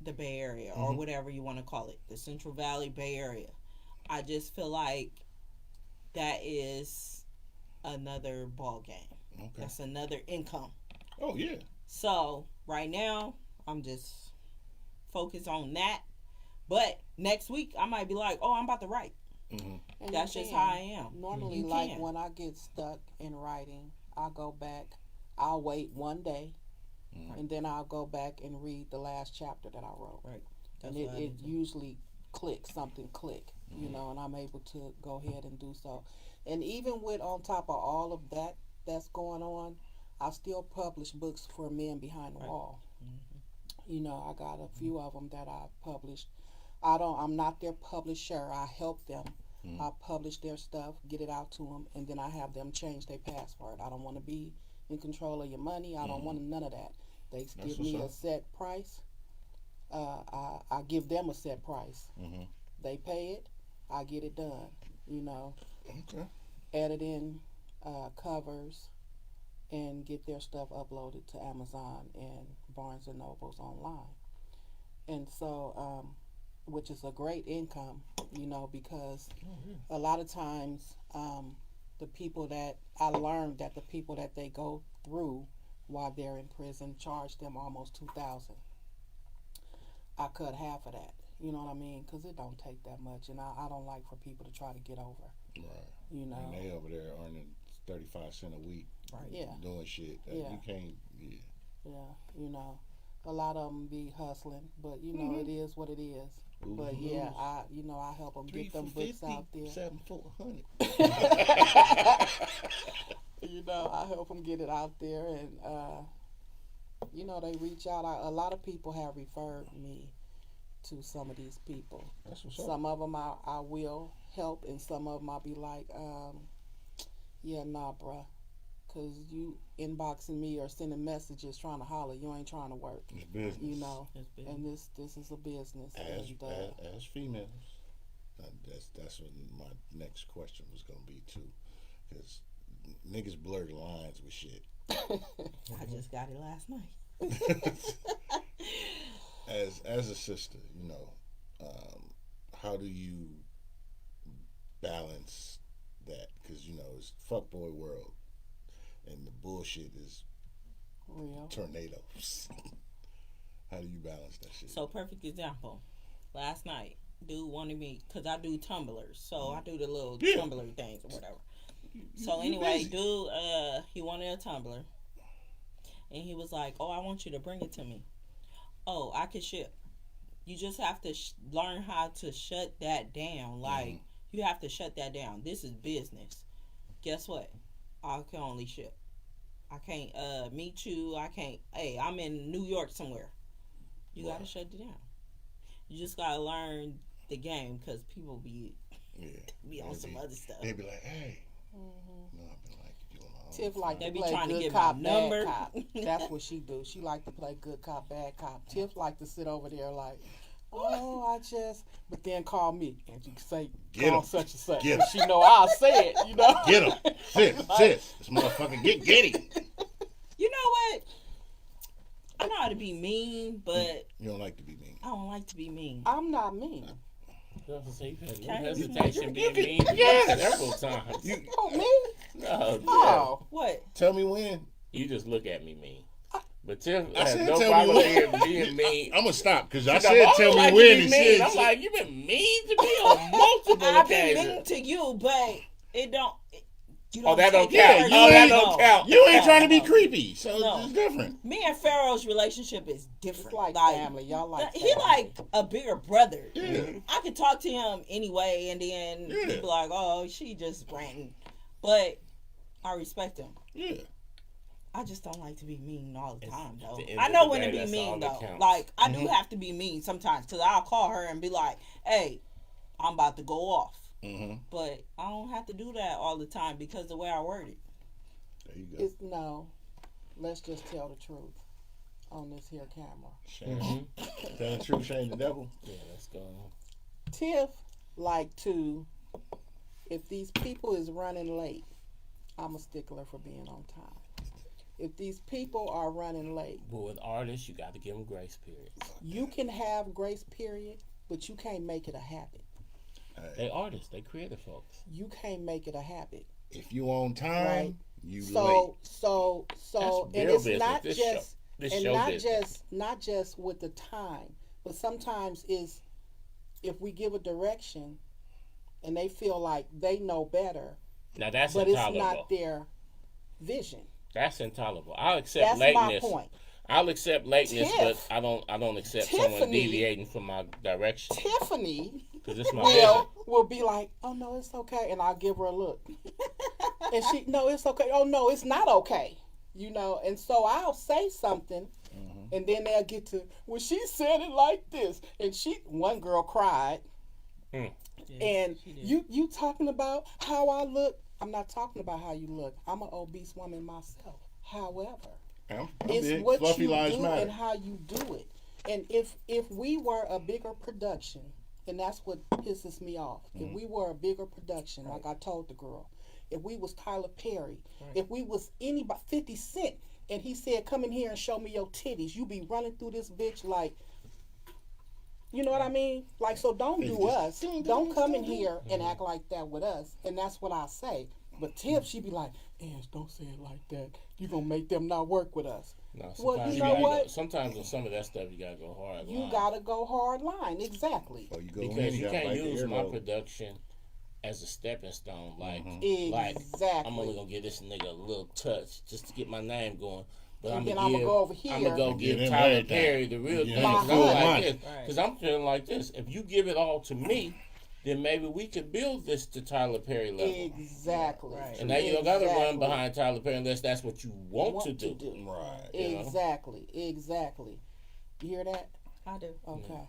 the Bay Area or whatever you want to call it, the Central Valley Bay Area. I just feel like that is another ball game. Okay. That's another income. Oh yeah. So right now I'm just focused on that. But next week I might be like, oh, I'm about to write. And that's just how I am. Normally, when I get stuck in writing, I'll go back. I'll wait one day, and then I'll go back and read the last chapter that I wrote. Right. And it usually clicks, something click, you know, and I'm able to go ahead and do so. And even with on top of all of that that's going on, I still publish books for Men Behind the Wall. You know, I got a few of them that I published. I'm not their publisher. I help them. I publish their stuff, get it out to them, and then I have them change their password. I don't want to be in control of your money. I don't want none of that. They give me a set price. I give them a set price. They pay it. I get it done. You know, edit in covers and get their stuff uploaded to Amazon and Barnes and Nobles online. And so, which is a great income, you know, because a lot of times the people that I learned that the people that they go through while they're in prison charge them almost $2,000. I cut half of that, you know what I mean? Because it don't take that much, and I don't like for people to try to get over. Right. You know. And they over there earning 35 cents a week. Right. Yeah. Doing shit. You can't. Yeah. Yeah. You know, a lot of them be hustling, but you know it is what it is. But yeah, I help them get them books out there. 7 400. You know, I help them get it out there, and you know, they reach out. A lot of people have referred me to some of these people. That's what's up. Some of them I will help, and some of them I'll be like, yeah, nah, bruh. Because you inboxing me or sending messages trying to holler, you ain't trying to work. It's business. You know, business. and this is a business. As females, that's what my next question was gonna be too, because niggas blur the lines with shit. I just got it last night. As a sister, you know, how do you balance that? Because you know it's fuckboy world. And the bullshit is real tornadoes. How do you balance that shit? So, perfect example. Last night, dude wanted me, because I do tumblers. So, I do the little tumbler things or whatever. So, anyway, dude, he wanted a tumbler. And he was like, oh, I want you to bring it to me. Oh, I can ship. You just have to learn how to shut that down. Like, you have to shut that down. This is business. Guess what? I can only ship. I can't meet you. I can't. Hey, I'm in New York somewhere. You gotta shut it down. You just gotta learn the game, because people be on some other stuff. They be like, hey, no, I've been like you on my own. Tiff like They to be play trying to good get cop, my bad number. cop. That's what she do. She like to play good cop, bad cop. Tiff like to sit over there like, oh, but then call me and you say, call such and such. Get And she know I'll say it, you know. Get him. Sis, this motherfucker, get him. You know what? I know how to be mean, but You don't like to be mean. I don't like to be mean. I'm not mean. You've had no Okay. hesitation being can- mean yes. several times. Oh, me? No, Oh. What? Tell me when. you just look at me mean. But Tiff I has said no tell problem me when. being mean. I'm gonna stop because I She's said like, tell "Oh, I me like to when be and mean." shit. I'm like, you've been mean to me on multiple I've been mean occasions. to you, but it don't. You don't Oh, that don't take it count. personal. Oh, that ain't- don't count. You ain't trying to be creepy, so No. it's different. Me and Pharaoh's relationship is It's different. like family. Y'all like He family. like a bigger brother. Yeah. I could talk to him anyway, and then Yeah. people like, oh, she just ranting. But I respect him. Yeah. I just don't like to be mean all the It's time, though. the end I of know the when day, to be that's mean, all that though. counts. Like, I do have to be mean sometimes, because I'll call her and be like, hey, I'm about to go off. But I don't have to do that all the time because of the way I word it. There you go. No. Let's just tell the truth. on this here camera. Shame. Telling the truth, shame the devil. Yeah, let's go. Tiff like to, if these people is running late, I'm a stickler for being on time. If these people are running late, But with artists, you got to give them grace periods. you can have grace period, but you can't make it a habit. They artists, they creative folks. You can't make it a habit. If you on time, Right. you late. So, That's and real it's business. not This just, This and show not business. just with the time, but sometimes is if we give a direction, and they feel like they know better, Now that's but it's intolerable. not their vision. That's intolerable. I'll accept That's my lateness. point. I'll accept lateness, Tiff. but I don't accept someone Tiffany. deviating from my direction Tiffany because it's my vision. will be like, "Oh no, it's okay," and I'll give her a look, and she, "No, it's okay." "Oh no, it's not okay," you know. And so I'll say something, and then they'll get to, "Well, she said it like this," and one girl cried, Mm. and you talking about how I look. I'm not talking about how you look. I'm an obese woman myself. However, I'm it's big. what Fluffy you lives do matter. and how you do it. And if we were a bigger production, and that's what pisses me off. If we were a bigger production, like I told the girl, if we was Tyler Perry, if we was anybody, 50 Cent, and he said, "Come in here and show me your titties," you be running through this bitch like, you know what I mean? Like, so don't It's do just- us. Don't come in here and act like that with us. And that's what I say. But Tiff, she be like, "Ange, don't say it like that. You gonna make them not work with us." No, Well, sometimes you you know gotta what? Go, sometimes with some of that stuff, you gotta go hard. You line. gotta go hard line. Exactly. Before you go because in, you gotta can't bite the use my earlobe. production as a stepping stone. Like Exactly. I'm only gonna give this nigga a little touch just to get my name going. But And I'm then gonna I'ma give, go over here I'm gonna go and give give him Tyler everything. Perry the real Yeah, thing. my 'Cause I'm full like money. this. Because I'm feeling like this. If you give it all to me, then maybe we could build this to Tyler Perry level. Exactly. Right. And now you don't gotta run Exactly. behind Tyler Perry unless that's what you want to do. Right. You know? Exactly. Exactly. You hear that? I do. Okay.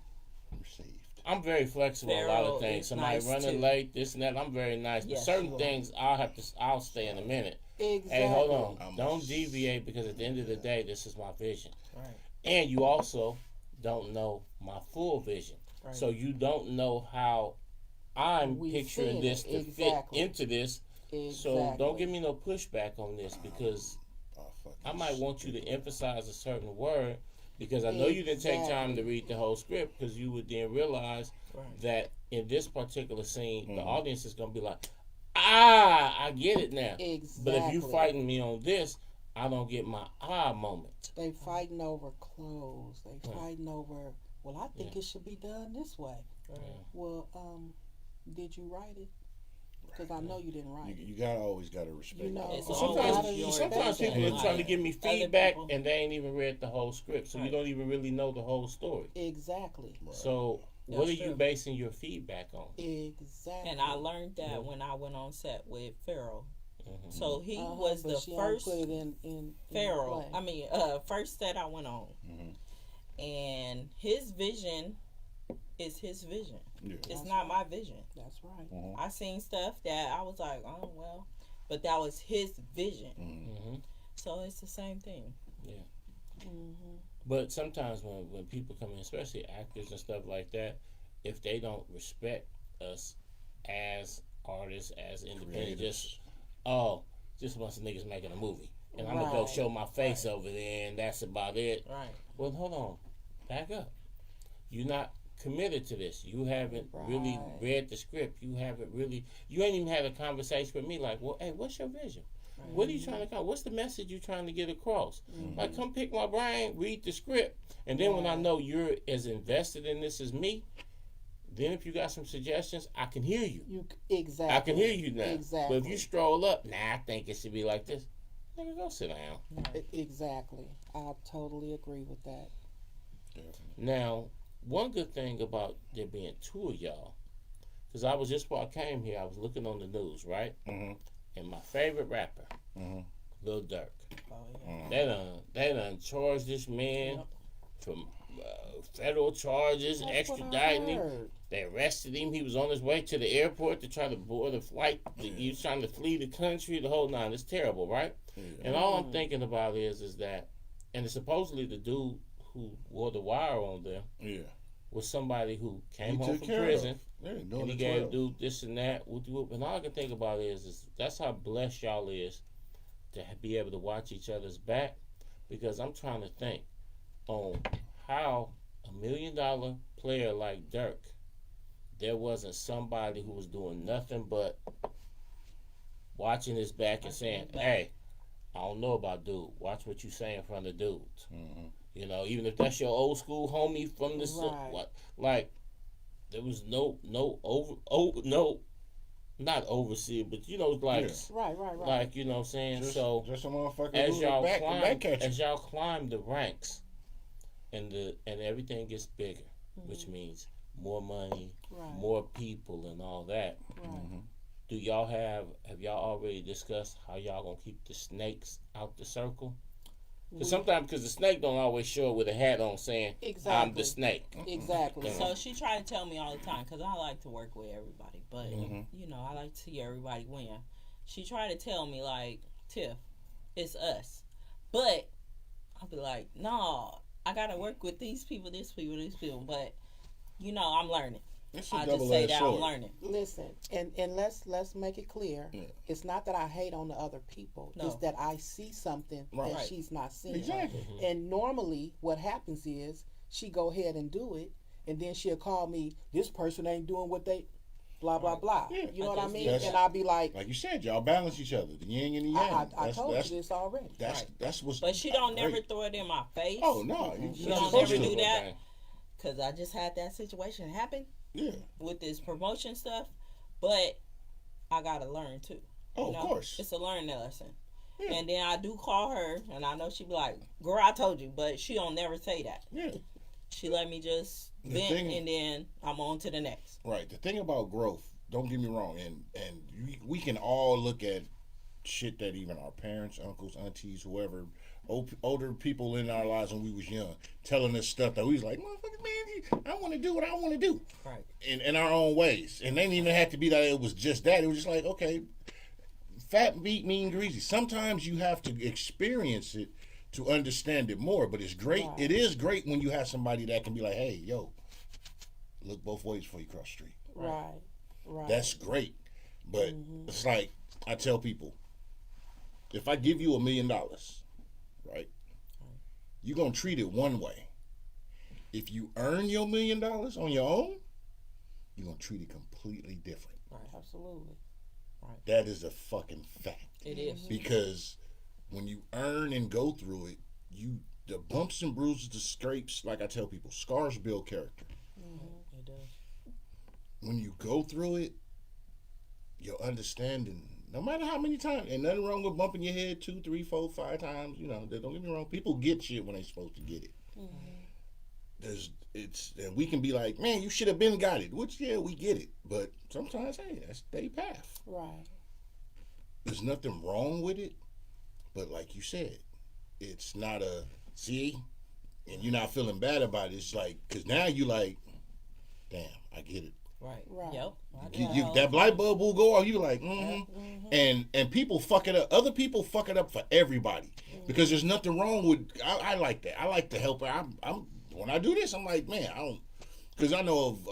Received. I'm very flexible on a lot Pharaoh of things. is Somebody nice, running too. late, this and that. I'm very nice. But Yes, certain you are. things I'll stay in a minute. Exactly. Hey, hold on. I'm- Don't deviate because at the end of the day, this is my vision. Right. And you also don't know my full vision. Right. So you don't know how I'm We picturing seen this it. to Exactly. fit into this. Exactly. So don't give me no pushback on this because Oh, fuck I this might shit. want you to emphasize a certain word because I know you didn't take time to read the whole script because you would then realize Right. that in this particular scene, the Mhm. audience is going to be like, I get it now. Exactly. But if you fighting me on this, I don't get my moment. They fighting over clothes. They fighting over, well, I think it should be done this way. Yeah. Well, did you write it? Because I know you didn't write it. You gotta always gotta respect. You know, It's you Sometimes, gotta your respect sometimes that. people are trying to give me feedback people. and they ain't even read the whole script, so you Right. don't even really know the whole story. Exactly. So what are That's you true. basing your feedback on? Exactly. And I learned that when I went on set with Pharaoh. Mhm. So he was but the she don't first put it in Pharaoh. play. I mean, first set I went on, and his vision is his vision. Yeah. It's That's not right. my vision. That's right. I seen stuff that I was like, oh well, but that was his vision. Mhm. So it's the same thing. But sometimes when people come in, especially actors and stuff like that, if they don't respect us as artists, as independent, just a bunch of niggas making a movie. And I'm going to go Right. show my face over there and that's about it. Right. Well, hold on. Back up. You're not committed to this. You haven't really Right. read the script. You ain't even had a conversation with me like, well, hey, what's your vision? What are you trying to come? What's the message you trying to get across? Like, come pick my brain, read the script, and then when I know you're as invested in this as me, then if you got some suggestions, I can hear you. Exactly. I can hear you now. Exactly. But if you stroll up, I think it should be like this. Nigga, go sit down. Exactly. I totally agree with that. Now, one good thing about there being two of y'all, because I was just before I came here, I was looking on the news, right? Mhm. And my favorite rapper, Lil Durk, Oh yeah. they done charged this man from federal charges, That's what I extraditing him. heard. They arrested him. He was on his way to the airport to try to board a flight. He was trying to flee the country, the whole nine. It's terrible, right? And all I'm thinking about is that And supposedly the dude who wore the wire on there was somebody who came home from prison. And he gave dude this and that. And all I can think about is that's how blessed y'all is to be able to watch each other's back. Because I'm trying to think on how $1 million player like Dirk, there wasn't somebody who was doing nothing but watching his back and saying, hey, I don't know about dude. Watch what you say in front of dudes. Mm-hmm. You know, even if that's your old school homie from the like, there was no not overseer, but you know, like right. Like, you know what I'm saying? Just a motherfucker as y'all climb the ranks and everything gets bigger, which means more money, more people and all that. Right. Mm-hmm. Do y'all have y'all already discussed how y'all gonna keep the snakes out the circle? Because sometimes, because the snake don't always show up with a hat on saying, I'm the snake. Exactly. So she tried to tell me all the time, because I like to work with everybody, but, you know, I like to see everybody win. She tried to tell me, like, Tiff, it's us. But I'll be like, no, I got to work with these people. But, you know, I'm learning. I just say that I'm learning. Listen, and let's make it clear. Yeah. It's not that I hate on the other people. No. It's that I see something that she's not seeing. Exactly. And normally what happens is she go ahead and do it, and then she'll call me, this person ain't doing what they blah blah blah. Yeah. You know what I mean? And I'll be like you said, y'all balance each other, the yin and the yang. I told you this already. That's what's. But she don't never throw it in my face. Oh no, she don't never do that. Because I just had that situation happen. Yeah. With this promotion stuff, but I gotta learn too. Oh, of course. It's a learning lesson. Yeah. And then I do call her, and I know she be like, "Girl, I told you," but she don't never say that. Yeah. She let me just vent, and then I'm on to the next. Right. The thing about growth, don't get me wrong, and we can all look at shit that even our parents, uncles, aunties, whoever, older people in our lives when we was young, telling us stuff that we was like, motherfucker, man, I want to do what I want to do. Right. In our own ways. And they didn't even have to be that it was just that. It was just like, okay, fat beat mean greasy. Sometimes you have to experience it to understand it more. But it's great. Right. It is great when you have somebody that can be like, hey, yo, look both ways before you cross the street. Right. That's great. But it's like, I tell people, if I give you $1 million, right, you're going to treat it one way. If you earn your $1 million on your own, you're going to treat it completely different. Right. Absolutely. Right. That is a fucking fact. It is. Because when you earn and go through it, the bumps and bruises, the scrapes, like I tell people, scars build character. It does. When you go through it, your understanding, no matter how many times, ain't nothing wrong with bumping your head 2, 3, 4, 5 times. You know, don't get me wrong. People get shit when they supposed to get it. And we can be like, man, you should have been got it. Which, yeah, we get it. But sometimes, hey, that's their path. Right. There's nothing wrong with it. But like you said, it's not a, see, and you're not feeling bad about it. It's like, because now you like, damn, I get it. Right. Yep. That light bulb will go off. You like, and people fuck it up. Other people fuck it up for everybody because there's nothing wrong with. I like that. I like to help. I'm when I do this, I'm like, man, I don't, because I know of.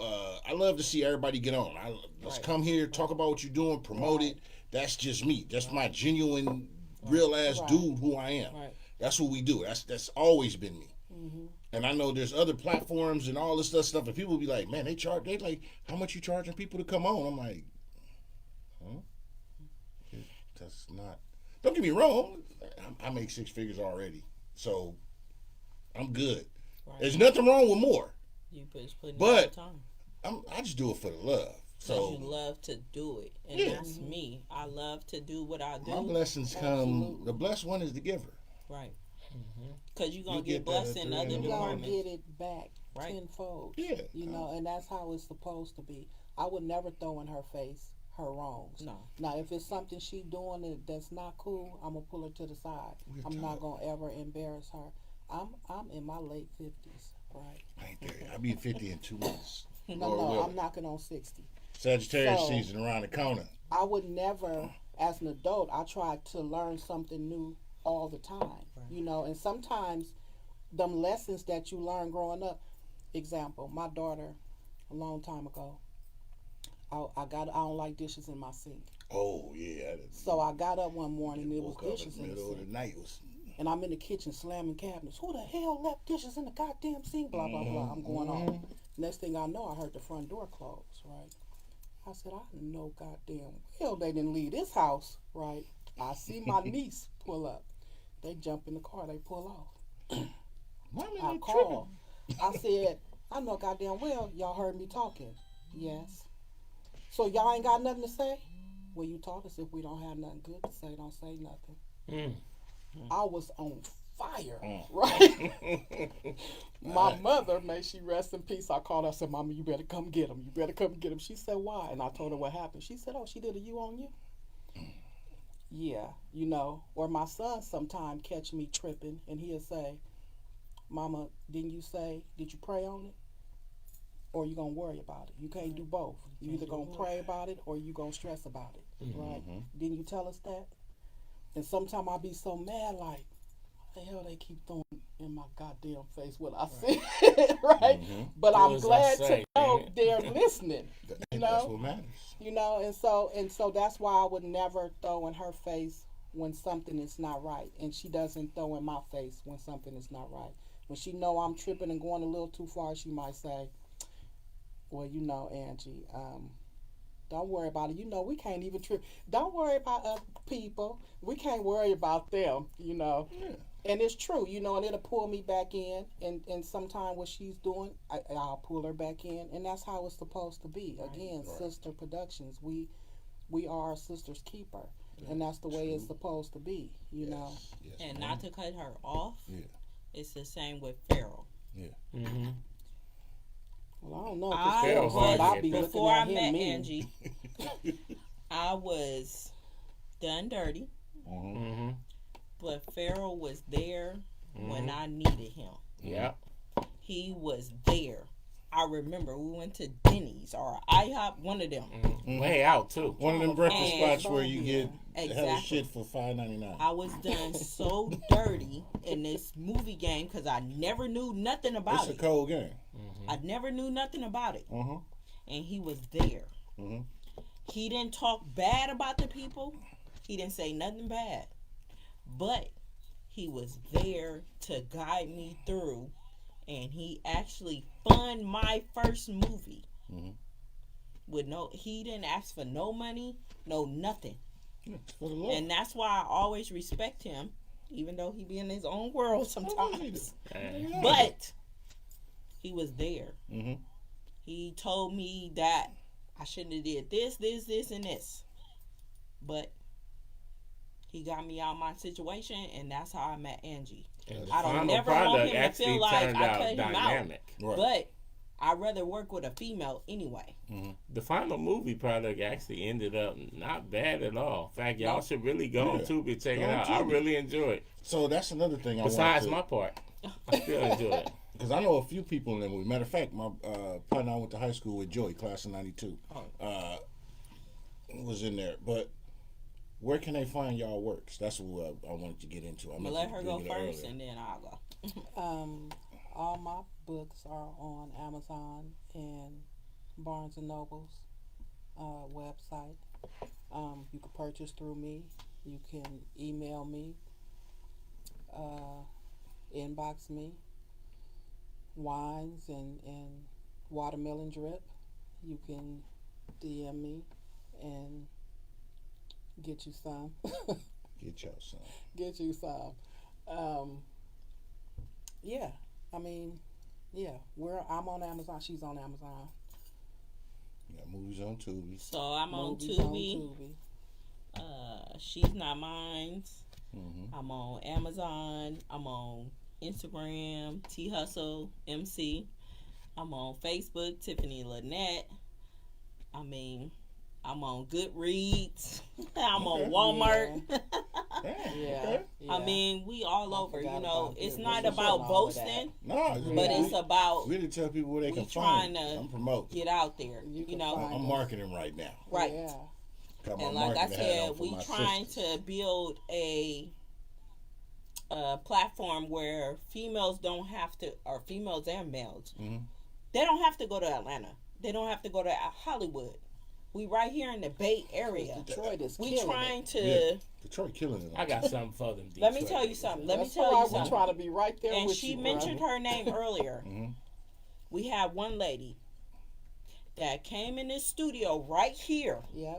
I love to see everybody get on. Let's come here, talk about what you're doing, promote it. That's just me. That's my genuine, real ass dude who I am. Right. That's what we do. That's always been me. And I know there's other platforms and all this stuff, and people be like, man, they like, how much you charging people to come on? I'm like, huh? That's not, don't get me wrong, I make 6 figures already, so I'm good. Right. There's nothing wrong with more. You just putting but time. I just do it for the love. So you love to do it, and that's me. I love to do what I do. My blessings come, the blessed one is the giver. Right. Because you're going to get blessed in other departments. You're going to get it back tenfold. Yeah. You know, and that's how it's supposed to be. I would never throw in her face her wrongs. No. Now, if it's something she doing that's not cool, I'm going to pull her to the side. I'm not going to ever embarrass her. I'm in my late 50s, right? I ain't there. I'll be 50 in 2 months. No, I'm knocking on 60. Sagittarius season around the corner. I would never, as an adult, I tried to learn something new all the time, you know. And sometimes them lessons that you learn growing up. Example, my daughter, a long time ago, I don't like dishes in my sink. Oh yeah. So I got up one morning, it was Woke up dishes in in the the middle of sink. the night. Was And I'm in the kitchen slamming cabinets. Who the hell left dishes in the goddamn sink? Blah, blah, blah. I'm going on. Next thing I know, I heard the front door close, right? I said, I know goddamn well they didn't leave this house, right? I see my niece pull up. They jump in the car, they pull off. Mommy, I you called. I said, I know goddamn well y'all heard me talking. Yes. So y'all ain't got nothing to say? Well, you taught us if we don't have nothing good to say, don't say nothing. I was on fire, right? My mother, may she rest in peace, I called her, I said, Mama, you better come get him. You better come get him. She said, why? And I told her what happened. She said, oh, she did a you on you? Yeah, you know. Or my son sometime catch me tripping, and he'll say, Mama, did you pray on it? Or you going to worry about it? You can't do both. You either going to pray about it or you going to stress about it, right? Didn't you tell us that? And sometimes I'll be so mad, like, what the hell they keep throwing in my goddamn face what I said, right? But I'm glad to know they're listening, you know? That's what matters. You know, and so that's why I would never throw in her face when something is not right. And she doesn't throw in my face when something is not right. When she know I'm tripping and going a little too far, she might say, well, you know, Angie, don't worry about it. You know, we can't even trip. Don't worry about other people. We can't worry about them, you know. Yeah. And it's true, you know, and it'll pull me back in. And sometimes what she's doing, I'll pull her back in. And that's how it's supposed to be. Again, Sister Productions, we are our sister's keeper. Yeah. And that's the way it's supposed to be, you know. Yes, and not to cut her off, it's the same with Farrell. Yeah. Mm-hmm. Well, I don't know. Before I met Angie, I was done dirty. Mm-hmm. But Farrell was there when I needed him. Yeah. He was there. I remember we went to Denny's or IHOP, one of them. Mm-hmm. Way out, too. One of them breakfast spots where you get hella shit for $5.99. I was done so dirty in this movie game because I never knew nothing about it. It's a cold game. Mm-hmm. I never knew nothing about it. Mm-hmm. And he was there. Mm-hmm. He didn't talk bad about the people. He didn't say nothing bad. But he was there to guide me through. And he actually funded my first movie. Mm-hmm. He didn't ask for no money, no nothing. And that's why I always respect him, even though he be in his own world sometimes. But he was there. Mm-hmm. He told me that I shouldn't have did this, and this. But he got me out of my situation, and that's how I met Angie. I don't never want him to feel like I cut him out. Right. But I'd rather work with a female anyway. Mm-hmm. The final movie product actually ended up not bad at all. In fact, y'all should really go on Tubi and check it out. I really enjoy it. So that's another thing Besides my part, I still enjoy it. Because I know a few people in the movie. Matter of fact, my partner I went to high school with, Joey, class of 92, was in there. But where can they find y'all works? That's what I wanted to get into. I'm gonna let her go first, and then I'll go. All my books are on Amazon and Barnes and Noble's website. You can purchase through me. You can email me, inbox me. Wines and watermelon drip. You can DM me and get you some. Get y'all some. Get you some. Yeah, I mean, yeah. I'm on Amazon. She's on Amazon. Yeah, movies on Tubi. So I'm on Tubi. She's Not Mine. Mm-hmm. I'm on Amazon. I'm on Instagram, T Hustle MC. I'm on Facebook, Tiffany Lynette. I mean, I'm on Goodreads. I'm on Walmart. Yeah. I mean, we all over. You know, it's not about boasting, but it's about really tell people where they can find. I'm promoting. Get out there. You know, I'm marketing right now. Right. Yeah. And like I said, we trying to build a platform where females don't have to, or females and males, they don't have to go to Atlanta. They don't have to go to Hollywood. We right here in the Bay Area. Detroit is We killing trying it. to. Yeah. Detroit killing it. I got something for them. Let me Detroit tell you niggas. something. Let me That's tell why you we're something. trying to be right there And with she you, mentioned bro. her name earlier. We had one lady that came in this studio right here, Yeah.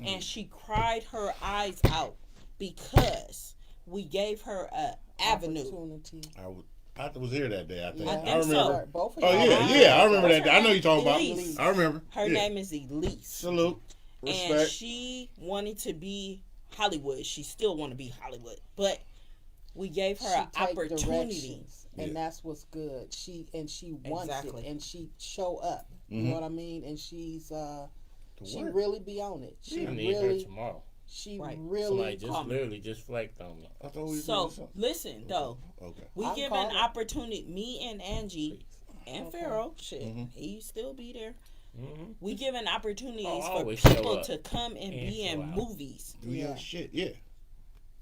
and she cried her eyes out because we gave her a avenue. Opportunity. I was here that day. I think. I I think remember. so. Both of Oh y'all. yeah. I remember that day. I know her you're talking about. Elise. I remember. Her Yeah. name is Elise. Salute. And Respect. she wanted to be Hollywood. She still want to be Hollywood, but we gave her an take opportunity. directions, and Yeah. that's what's good. She wants Exactly. it, and she show up. You know what I mean? And she work. really be on it. She I need her really, tomorrow. she Right. Somebody really. just Come. literally just flaked on me. I thought we were So doing something. listen though, Okay. we I'll give call an her. opportunity. Me and Angie and Okay. Pharaoh, shit, he still be there. Mm-hmm. We giving opportunities Oh, I for always show people up to come and and be show in out. movies. Do your Yeah. shit. Yeah.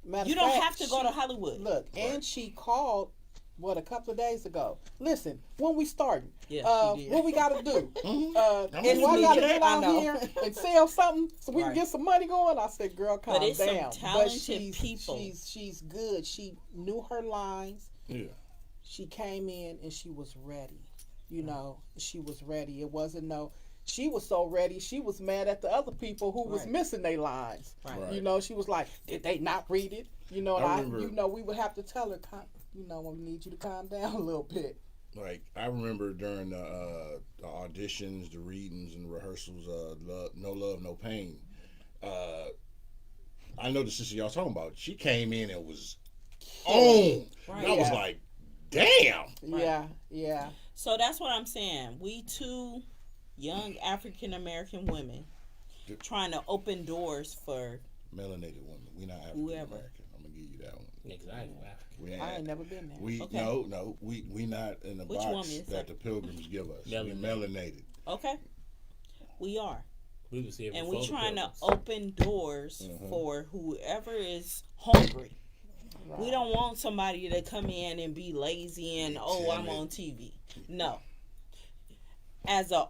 Matter You of don't fact, have to go she- to Hollywood. Look, and she called. What, a couple of days ago? Listen, when we starting, Yeah, she did. what we gotta do? I'm And I listening. gotta Yeah, get I out know. here and sell something so we can Right. get some money going. I said, girl, calm But it's some down. talented people. She's good. She knew her lines. Yeah. She came in and she was ready. You know, she was ready. It wasn't no. She was so ready. She was mad at the other people who was Right. missing their lines. Right. You know, she was like, did they not read it? You know, and I I remember- you know, we would have to tell her, you know, we need you to calm down a little bit. Like I remember during the auditions, the readings, and the rehearsals. No Love, No Pain. I know the sister y'all talking about. She came in and was on. Right. And I was Yeah. like, damn. Yeah, yeah. So that's what I'm saying. We two young African American women trying to open doors for Melanated woman. We not African Whoever. American. I'm gonna give you that one. Exactly. We I ain't never been there. We Okay. no. We not in the Which box one is that that? the pilgrims give us. We Melanated. melanated. okay. We are. We was here And before we the trying to Pilgrims. open doors for whoever is hungry. Right. We don't want somebody to come in and be lazy and I'm timid. on TV. No. As a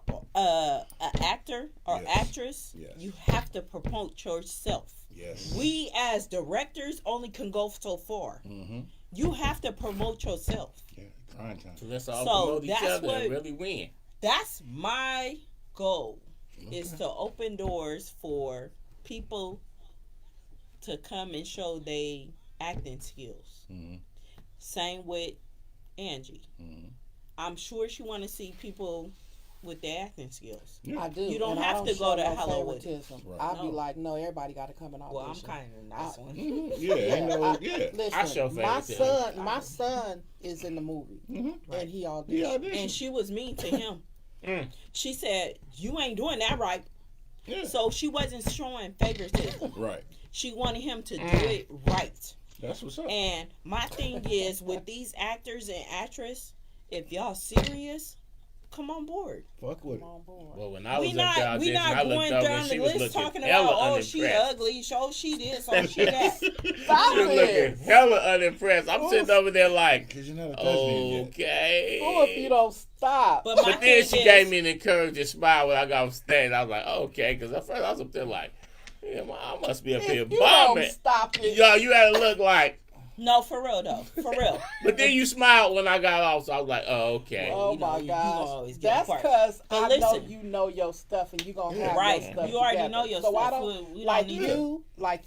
actor or Yes. actress, Yes. you have to promote yourself. Yes. We as directors only can go so far. Mm-hmm. You have to promote yourself. Yeah. Grind time. So let's all So promote each that's other what- and really win. That's my goal. Is to open doors for people to come and show they acting skills. Mm-hmm. Same with Angie. Mm-hmm. I'm sure she want to see people with their acting skills. I do. You don't and I have to show go to no Hollywood. favoritism. Right. I'll be No. like, no, everybody got to come and audition. Well, I'm kind of a nice one. Yeah. Ain't no. Yeah. Listen, I show my favoritism. son is in the movie, and he auditioned. Yeah. And she was mean to him. Mm. She said, "You ain't doing that right." Yeah. So she wasn't showing favoritism. Right. She wanted him to do it right. That's what's up. And my thing is with these actors and actresses, if y'all serious, come on board. Fuck with it. Come on board. Well, when I was We up there, not I going looked up down and the she was list looking talking hella about she unimpressed. ugly, she this, she that. She Stop was it. looking hella unimpressed. I'm sitting over there like, Because you're not a thespian yet. okay. Oh, if you don't stop. But my But then thing she is, gave me an encouraging smile when I got on stage. I was like, okay, because at first I was up there like, yeah, I must be up here if you bombing. don't stop it, Yo, you had to look like, no, for real though, for real. but then you smiled when I got off, so I was like, oh, okay. oh You know, my you gonna gosh, always get that's a part. because But I know listen. you know your stuff, and you gonna have Right. your stuff You already together. know your so I stuff. don't We don't like need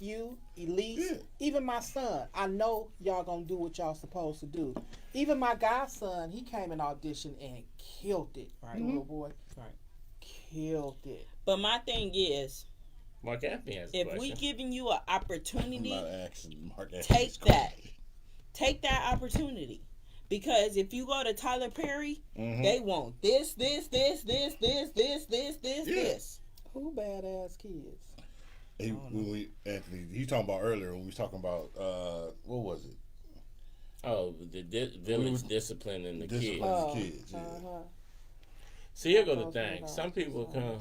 you, Elise, Yeah. even my son. I know y'all gonna do what y'all supposed to do. Even my godson, he came and auditioned and killed it. Right. The little boy, Right. killed it. But my thing is, Mark Anthony has a if question. we giving you an I'm opportunity, not asking Mark Anthony's take that. question. Take that opportunity. Because if you go to Tyler Perry, Mhm. they want this. Yeah. Who badass kids? Anthony, you talking about earlier when we was talking about what was it? Oh, the village discipline and the Discipline kids. of the kids. Yeah. Uh-huh. See, here go the thing. Some people come,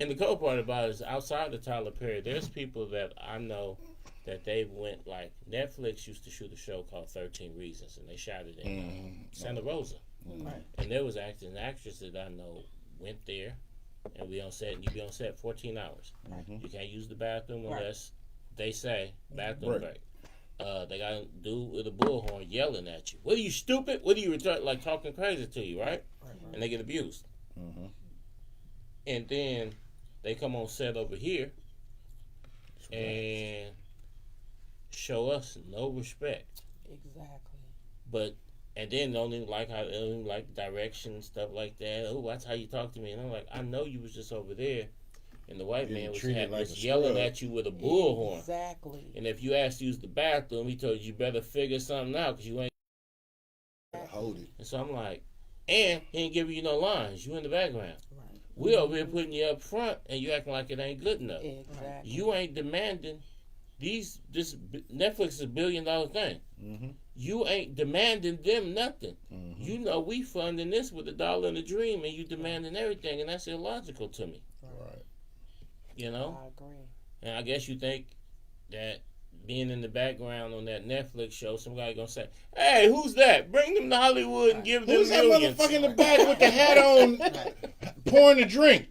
and the cool part about it is outside of Tyler Perry, there's people that I know that they went like Netflix used to shoot a show called 13 Reasons, and they shot it in Santa Rosa. Right. And there was actors and actresses that I know went there, and we on set. And you be on set 14 hours. You can't use the bathroom unless they say bathroom break. They got a dude with a bullhorn yelling at you. What are you, stupid? What are you like talking crazy to you, right? And they get abused. And then they come on set over here and show us no respect. Exactly. But and then don't even like direction and stuff like that. Oh, that's how you talk to me. And I'm like, I know you was just over there. And the white man was yelling at you with a bullhorn. Exactly. And if you asked to use the bathroom, he told you better figure something out because you ain't hold it. And so I'm like, and he ain't giving you no lines. You in the background. Right. We over here putting you up front, and you acting like it ain't good enough. Exactly. You ain't demanding this Netflix is $1 billion thing. You ain't demanding them nothing. You know we funding this with $1 and a dream, and you demanding everything, and that's illogical to me. Right. You know? I agree. And I guess you think that being in the background on that Netflix show, somebody gonna say, "Hey, who's that? Bring them to Hollywood and give them Who's that millions." motherfucker in the back with the hat on, pouring a drink?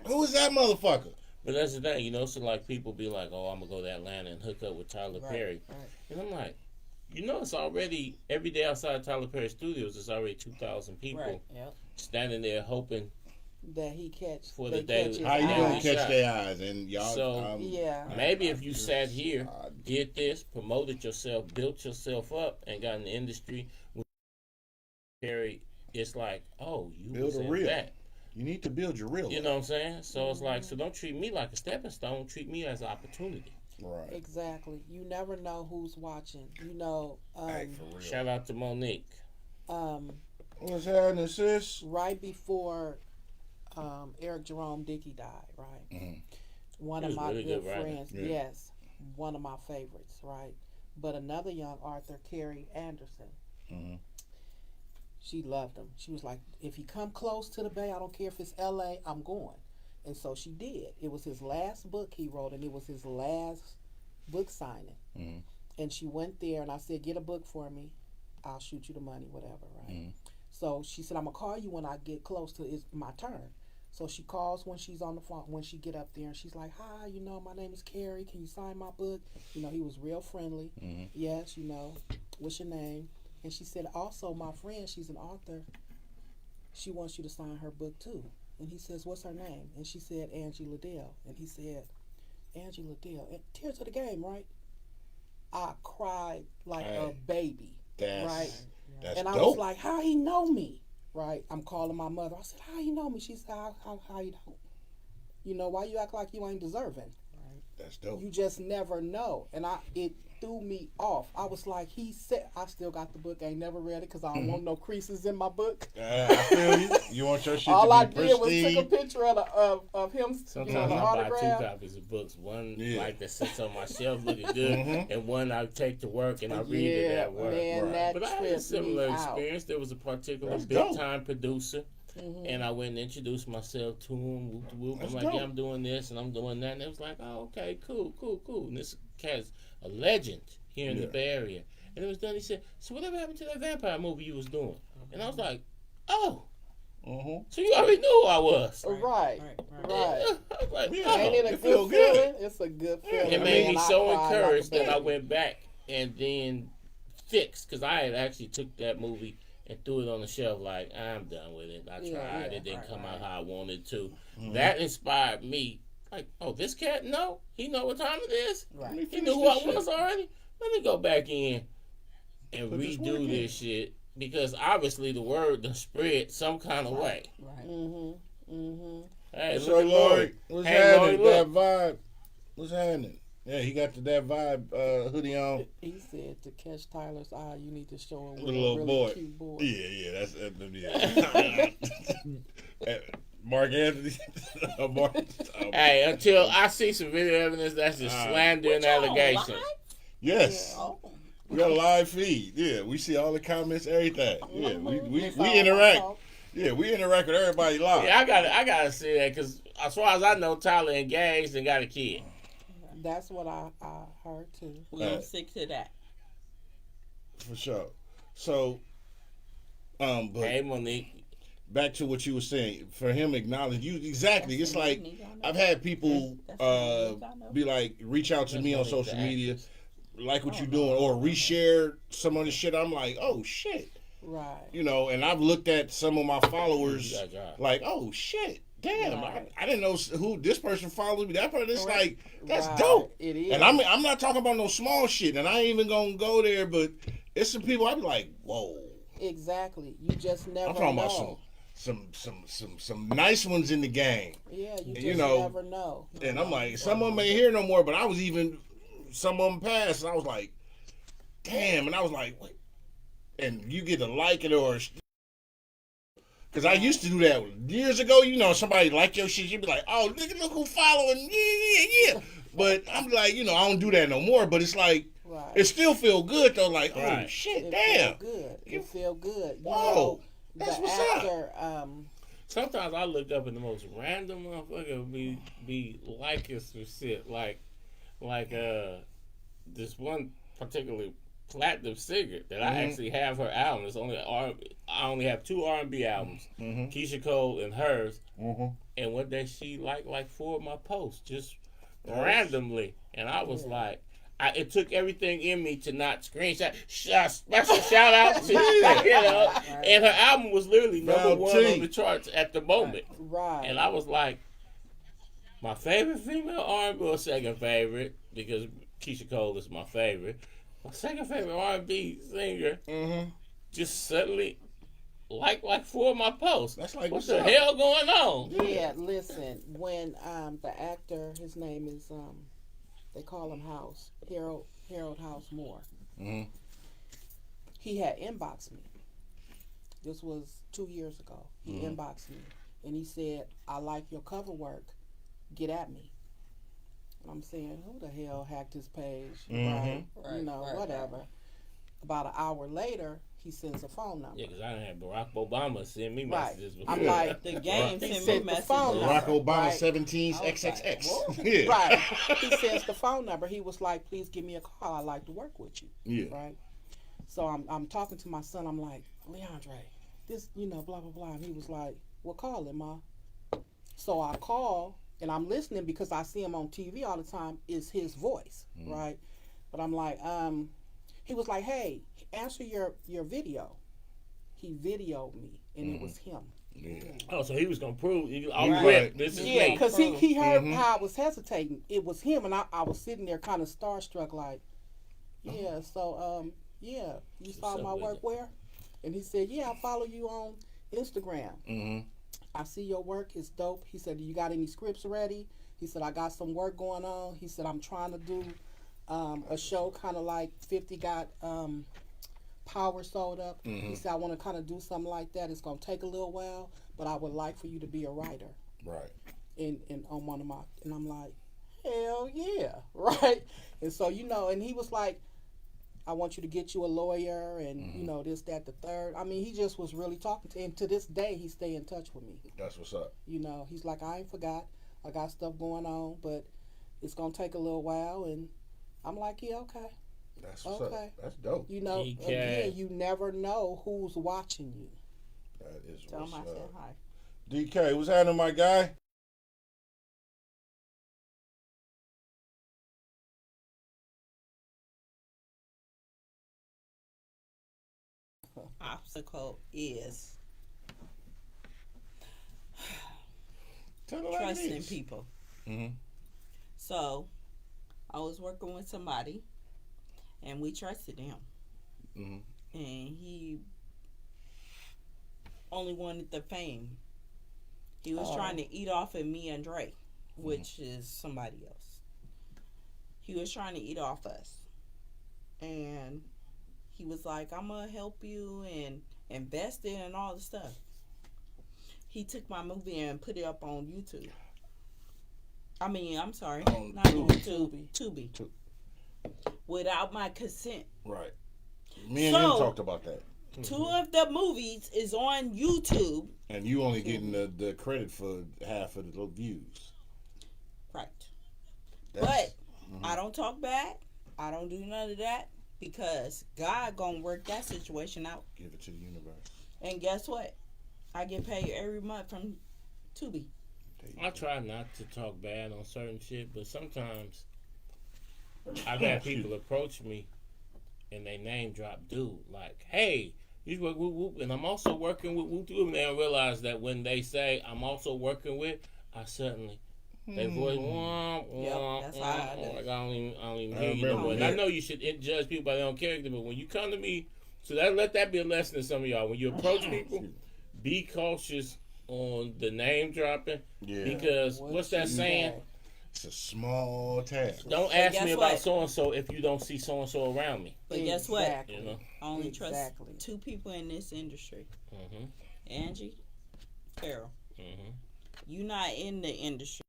Who is that motherfucker? But that's the thing, you know. So like people be like, "Oh, I'm gonna go to Atlanta and hook up with Tyler Perry," and I'm like, you know, it's already every day outside Tyler Perry Studios. It's already 2,000 people standing there hoping that he catch for the daily. How you gonna catch their eyes? And y'all, so maybe if you sat here, did this, promoted yourself, built yourself up, and got in the industry with Perry, it's like, oh, you build was a in reel. that. You need to build your reel. You know what I'm saying? So it's like, so don't treat me like a stepping stone. Treat me as an opportunity. Right. Exactly. You never know who's watching. You know. Hey, for real. Shout out to Monique. What's happening, sis? Right before Eric Jerome Dickey died, right? One of my really good good friends. Yes, one of my favorites, right? But another young author, Carrie Anderson. She loved him. She was like, if he come close to the Bay, I don't care if it's L.A., I'm going. And so she did. It was his last book he wrote, and it was his last book signing. And she went there, and I said, get a book for me. I'll shoot you the money, whatever, right? So she said, I'm going to call you when I get close to my turn. So she calls when she's on the phone, when she get up there, and she's like, hi, you know, my name is Carrie. Can you sign my book? You know, he was real friendly. Yes, you know, what's your name? And she said, also, my friend, she's an author. She wants you to sign her book, too. And he says, what's her name? And she said, Angie Liddell. And he said, Angie Liddell. And tears of the game, right? I cried like a baby, right? That's and I dope. was like, how he know me, right? I'm calling my mother. I said, how he know me? She said, how you don't? You know, why you act like you ain't deserving? Right? That's dope. You just never know. And it threw me off. I was like, he said, I still got the book. I ain't never read it because I don't want no creases in my book. I feel you. You want your shit All to I be did pristine. was took a picture of him. Sometimes the I buy autograph. 2 copies of books. One like that sits on my shelf looking good, and one I take to work and I read it at work. Man, that but I had a similar experience. There was a particular big time producer. And I went and introduced myself to him. Whoop, whoop. I'm like, yeah, I'm doing this and I'm doing that. And it was like, oh, okay, cool. And this cat's a legend here in the Bay Area. And it was done. He said, so whatever happened to that vampire movie you was doing? And I was like, oh. So you already knew who I was. Right. I was like, oh, ain't it a good feeling? It's a good feeling. It made me so encouraged that I went back and then fixed. Because I had actually took that movie and threw it on the shelf like, I'm done with it. I tried. It didn't come out how I wanted to. That inspired me. Like, oh, this cat, no. He know what time it is. Right. He knew who I was already. Let me go back in and redo this shit. Because obviously the word done spread some kind of way. Right. Hey, So, look at Lori, what's Hey, happening? Lori, That vibe. What's happening? Yeah, he got that vibe hoodie on. He said to catch Tyler's eye, you need to show him with With a a little really boy. cute boy. Yeah, that's Mark Anthony. Hey, until I see some video evidence, that's just slander and allegation. Yes. Oh. We got a live feed. Yeah, we see all the comments, everything. Yeah, we interact. Yeah, we interact with everybody live. Yeah, I gotta see that because as far as I know, Tyler engaged and got a kid. That's what I heard too. We're gonna stick to that. For sure. So, but Hey, Monique. back to what you were saying. For him, acknowledge you exactly. That's It's the like Monique I know. I've had people That's the Monique I know. be like, reach out to That's me on Monique social the media, actress. like what Oh, you're no, doing, no, or no, no. reshare some of the shit. I'm like, oh shit, Right. you know. And I've looked at some of my followers, You got a job. like, oh shit, damn, Right. I didn't know who this person follows me. That person, it's Correct. like that's Right. dope. It is. And I'm not talking about no small shit, and I ain't even gonna go there. But it's some people I be like, whoa. Exactly. You just never I'm talking know. about some nice ones in the game. Yeah, you And, just you know, never know. And I'm like, some of them ain't here no more, but I was even, some of them passed, and I was like, damn. And I was like, wait. And you get to like it or, because I used to do that years ago. You know, somebody like your shit, you'd be like, oh, nigga, look who following. Yeah. But I'm like, you know, I don't do that no more. But it's like, Right. it still feel good though. Like, oh Right. shit, It damn. feel good. It feel good. You Whoa, know, that's the what's up. actor, Sometimes I look up and the most random motherfucker be liking some shit like this one particularly platinum singer that I actually have her album. It's only I only have 2 R&B albums, Keisha Cole and hers. And one day she liked like 4 of my posts just randomly, and I was like. It took everything in me to not screenshot. Special shout out to you know. And her album was literally number 1 on the charts at the moment. right. And I was like, my favorite female R&B, or second favorite, because Keisha Cole is my favorite. My second favorite R&B singer just suddenly like 4 of my posts. That's like, what what's the up? hell going on? Yeah, listen, when the actor, his name is they call him House, Harold House Moore. He had inboxed me. This was 2 years ago. He inboxed me and he said, I like your cover work. Get at me. And I'm saying, who the hell hacked his page? Right? You know, whatever. About an hour later, he sends a phone number. Yeah, because I done had Barack Obama send me Right. messages before. I'm like, The game He sent me sent the messages. phone number. Barack Obama Right. 17's I was like, XXX. whoa. Yeah. Right. He sends the phone number. He was like, please give me a call. I'd like to work with you. Yeah. Right. So I'm talking to my son. I'm like, Leandre, this, you know, blah, blah, blah. And he was like, well, call him, Ma. So I call and I'm listening because I see him on TV all the time. It's his voice. Right. But I'm like, he was like, hey, answer your video. He videoed me and it was him. Yeah. oh, so he was going to prove, Right. this is Yeah, me. because he heard how I was hesitating. It was him, and I was sitting there kind of starstruck, like, yeah. So, yeah, you saw What's up my with work it? where? And he said, yeah, I follow you on Instagram. I see your work. It's dope. He said, you got any scripts ready? He said, I got some work going on. He said, I'm trying to do a show kind of like 50 Got Power Sold Up. He said, I want to kind of do something like that. It's going to take a little while, but I would like for you to be a writer. Right. In on one of my, and I'm like, hell yeah, right? And so, you know, and he was like, I want you to get you a lawyer and, you know, this, that, the third. I mean, he just was really talking to, and to this day, he stay in touch with me. That's what's up. You know, he's like, I ain't forgot. I got stuff going on, but it's going to take a little while. And I'm like, yeah, okay. That's what's Okay. up. That's dope. You know, DK. again, you never know who's watching you. That is Tell what's him I said up. hi. DK, what's happening, my guy? Obstacle is Tell her like it trusting is. people. Mhm. So, I was working with somebody, and we trusted him, Mhm. and he only wanted the fame. He was trying to eat off of me and Dre, which is somebody else. He was trying to eat off us, and he was like, I'm gonna help you and invest in and all the stuff. He took my movie and put it up on YouTube. I mean, I'm sorry, On not Tubi. YouTube. Without my consent. Right. Me and him So- talked about that. 2 of the movies is on YouTube. And you only getting the credit for half of the views. Right. That's, I don't talk back. I don't do none of that because God gonna work that situation out. Give it to the universe. And guess what? I get paid every month from Tubi. I try not to talk bad on certain shit, but sometimes I've had people approach me and they name drop dude like, "Hey, you work with Whoop," and I'm also working with Whoop, and they don't realize that when they say I'm also working with, I suddenly they voice That's how I do. like I don't even hear you no more. And that. I know you should judge people by their own character, but when you come to me, so let that be a lesson to some of y'all. When you approach people, be cautious on the name dropping, because what's that saying? It's a small task. Don't ask me about what? so and so if you don't see so and so around me. But guess what? You know. I only trust 2 people in this industry. Mm-hmm. Angie, Carol. Mm-hmm. You not in the industry.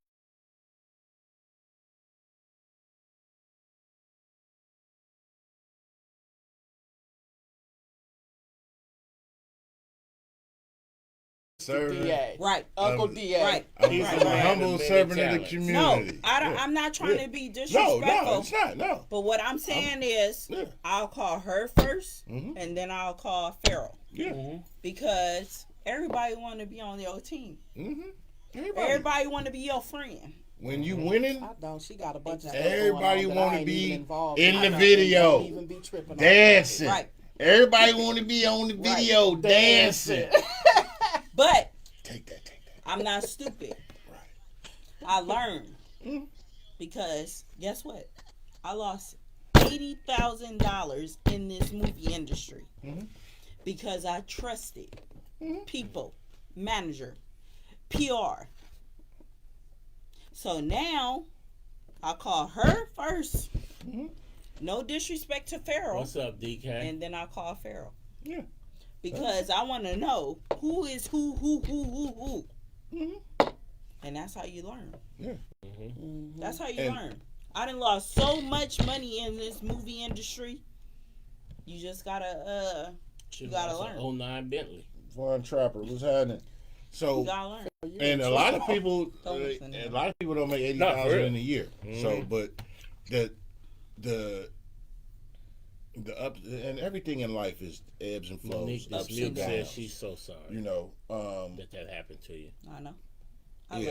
Servant. DA. Right. Uncle DA. Right. I'm He's a a man humble of many servant of the talents. community. No, Yeah. I'm not trying Yeah. to be No, disrespectful. it's not. No. But what I'm saying is, Yeah. I'll call her 1st, Mhm. and then I'll call Farrell Yeah. Mm-hmm. because everybody want to be on your team. Mm-hmm. Everybody want to be your friend. When you winning, I don't. She got a bunch of stuff everybody going on that I wanna ain't be even involved in in. the I don't video, even be tripping on dancing. Right. Everybody want to be on the video dancing. But Take that. I'm not stupid. Right. I learned Mhm. because guess what? I lost $80,000 in this movie industry Mhm. because I trusted Mhm. people, manager, PR. So now I call her 1st. Mhm. No disrespect to Farrell. What's up, DK? And then I call Farrell. Yeah. Because I want to know who is who. Mhm. And that's how you learn. Yeah. Mm-hmm. That's how you And- learn. I done lost so much money in this movie industry. You just gotta You gotta learn. 09 Bentley. Von Trapper, what's happening? So, you gotta learn. and a lot of people, Don't listen to a him. lot of people don't make No, for 80,000 real. in a year. So, Mhm. but the up and everything in life is ebbs and flows. Monique, ups Monique and says downs. she's so sorry You know, that happened to you. I know. I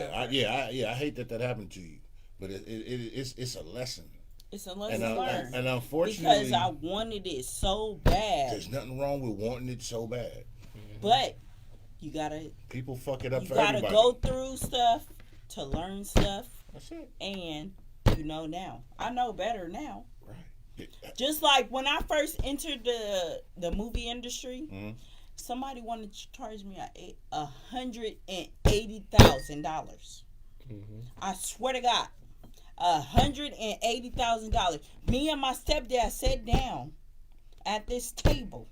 hate that happened to you, but it's a lesson. It's a lesson learned. And unfortunately, Because I wanted it so bad. there's nothing wrong with wanting it so bad. But you gotta People fuck it up you for gotta everybody. go through stuff to learn stuff, That's it. and you know now. I know better now. Right. Yeah. Just like when I first entered the movie industry, Mhm. somebody wanted to charge me $180,000. Mm-hmm. I swear to God, $180,000. Me and my stepdad sat down at this table,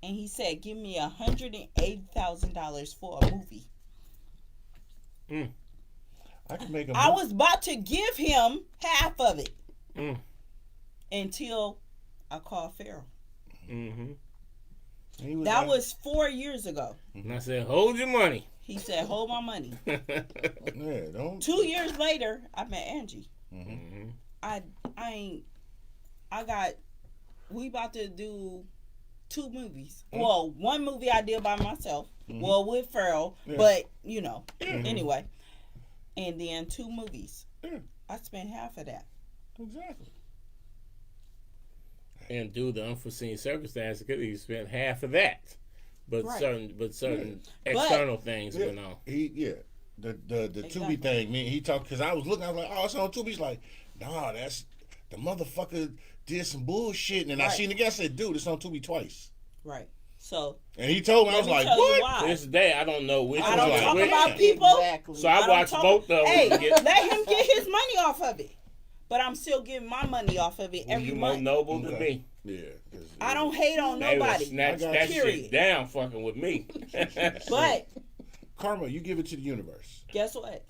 and he said, "Give me $180,000 for a movie." I can make a I was about to give him half of it Mm. until I called Farrell. Mm-hmm. That was 4 years ago. And I said, hold your money. He said, "Hold my money." Yeah, don't. 2 years later, I met Angie. Mm-hmm. We about to do 2 movies. Well, one movie I did by myself. Well, with Farrell, Yeah. but you know, anyway. And then 2 movies. Yeah. I spent half of that. Exactly. And due to unforeseen circumstances, could he spent half of that. But Right. certain external things Yeah. went on. The Tubi Exactly. thing. Me, he talked because I was looking. I was like, "Oh, it's on Tubi." He's like, "Nah, that's the motherfucker did some bullshit." And I Right. seen the guy said, "Dude, it's on Tubi twice." Right. So And he told me, I let was me like, tell you "What?" why. To this day, I don't know which I was don't like talk which. about people. Exactly. So I don't watched talk- both of them. Hey, to get- let him get his money off of it. But I'm still getting my money off of it every you more month. noble than me. Yeah. 'Cause I don't hate on They would nobody. snatch I got that you. shit Period. down fucking with me. But Karma, you give it to the universe. guess what?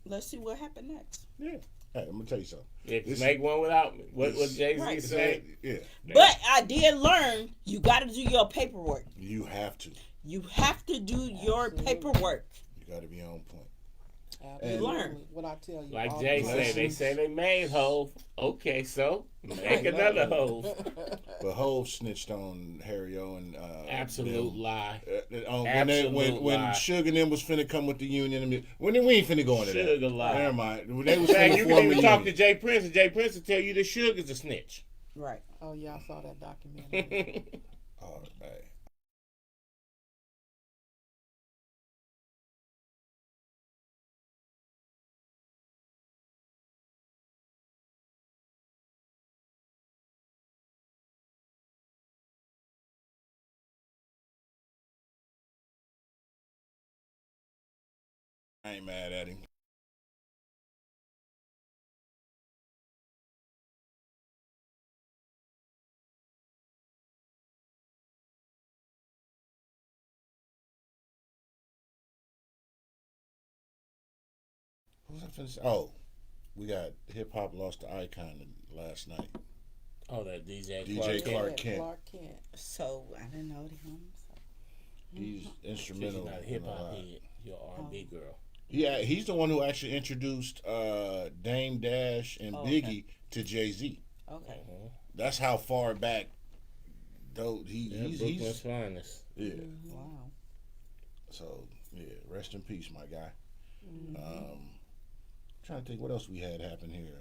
Let's see what happened next. Yeah. Hey, I'm gonna tell you something. If you This- make one without me, what Jay-Z Right. said? Yeah. But I did learn you got to do your paperwork. You have to. You have to do your paperwork. You got to be on point. Absolutely. You learn. What I tell you. Like all Jay the say, time. they say they made Hove. Okay, so make another Hove. But Hove snitched on Harry O and Absolute lie. When Suge and them was finna come with the union, we ain't finna go into that. Sugar lie. Never mind. When they was Man, finna you form can the even talk to union. Jay Prince, and Jay Prince will tell you that Suge is a snitch. Right. Oh yeah, I saw that documentary. All right. I ain't mad at him. What was I finna say? Oh, we got hip hop lost the icon last night. Oh, that DJ DJ Clark Kent. Clark Kent. So I didn't know him. So. He's She's instrumental. not a in hip a hop lot. head. You're an R&B girl. Yeah, he's the one who actually introduced Dame Dash and okay. Biggie to Jay-Z. Okay. That's how far back. Though he's Brooklyn's finest. yeah. Wow. So yeah, rest in peace, my guy. Trying to think what else we had happen here.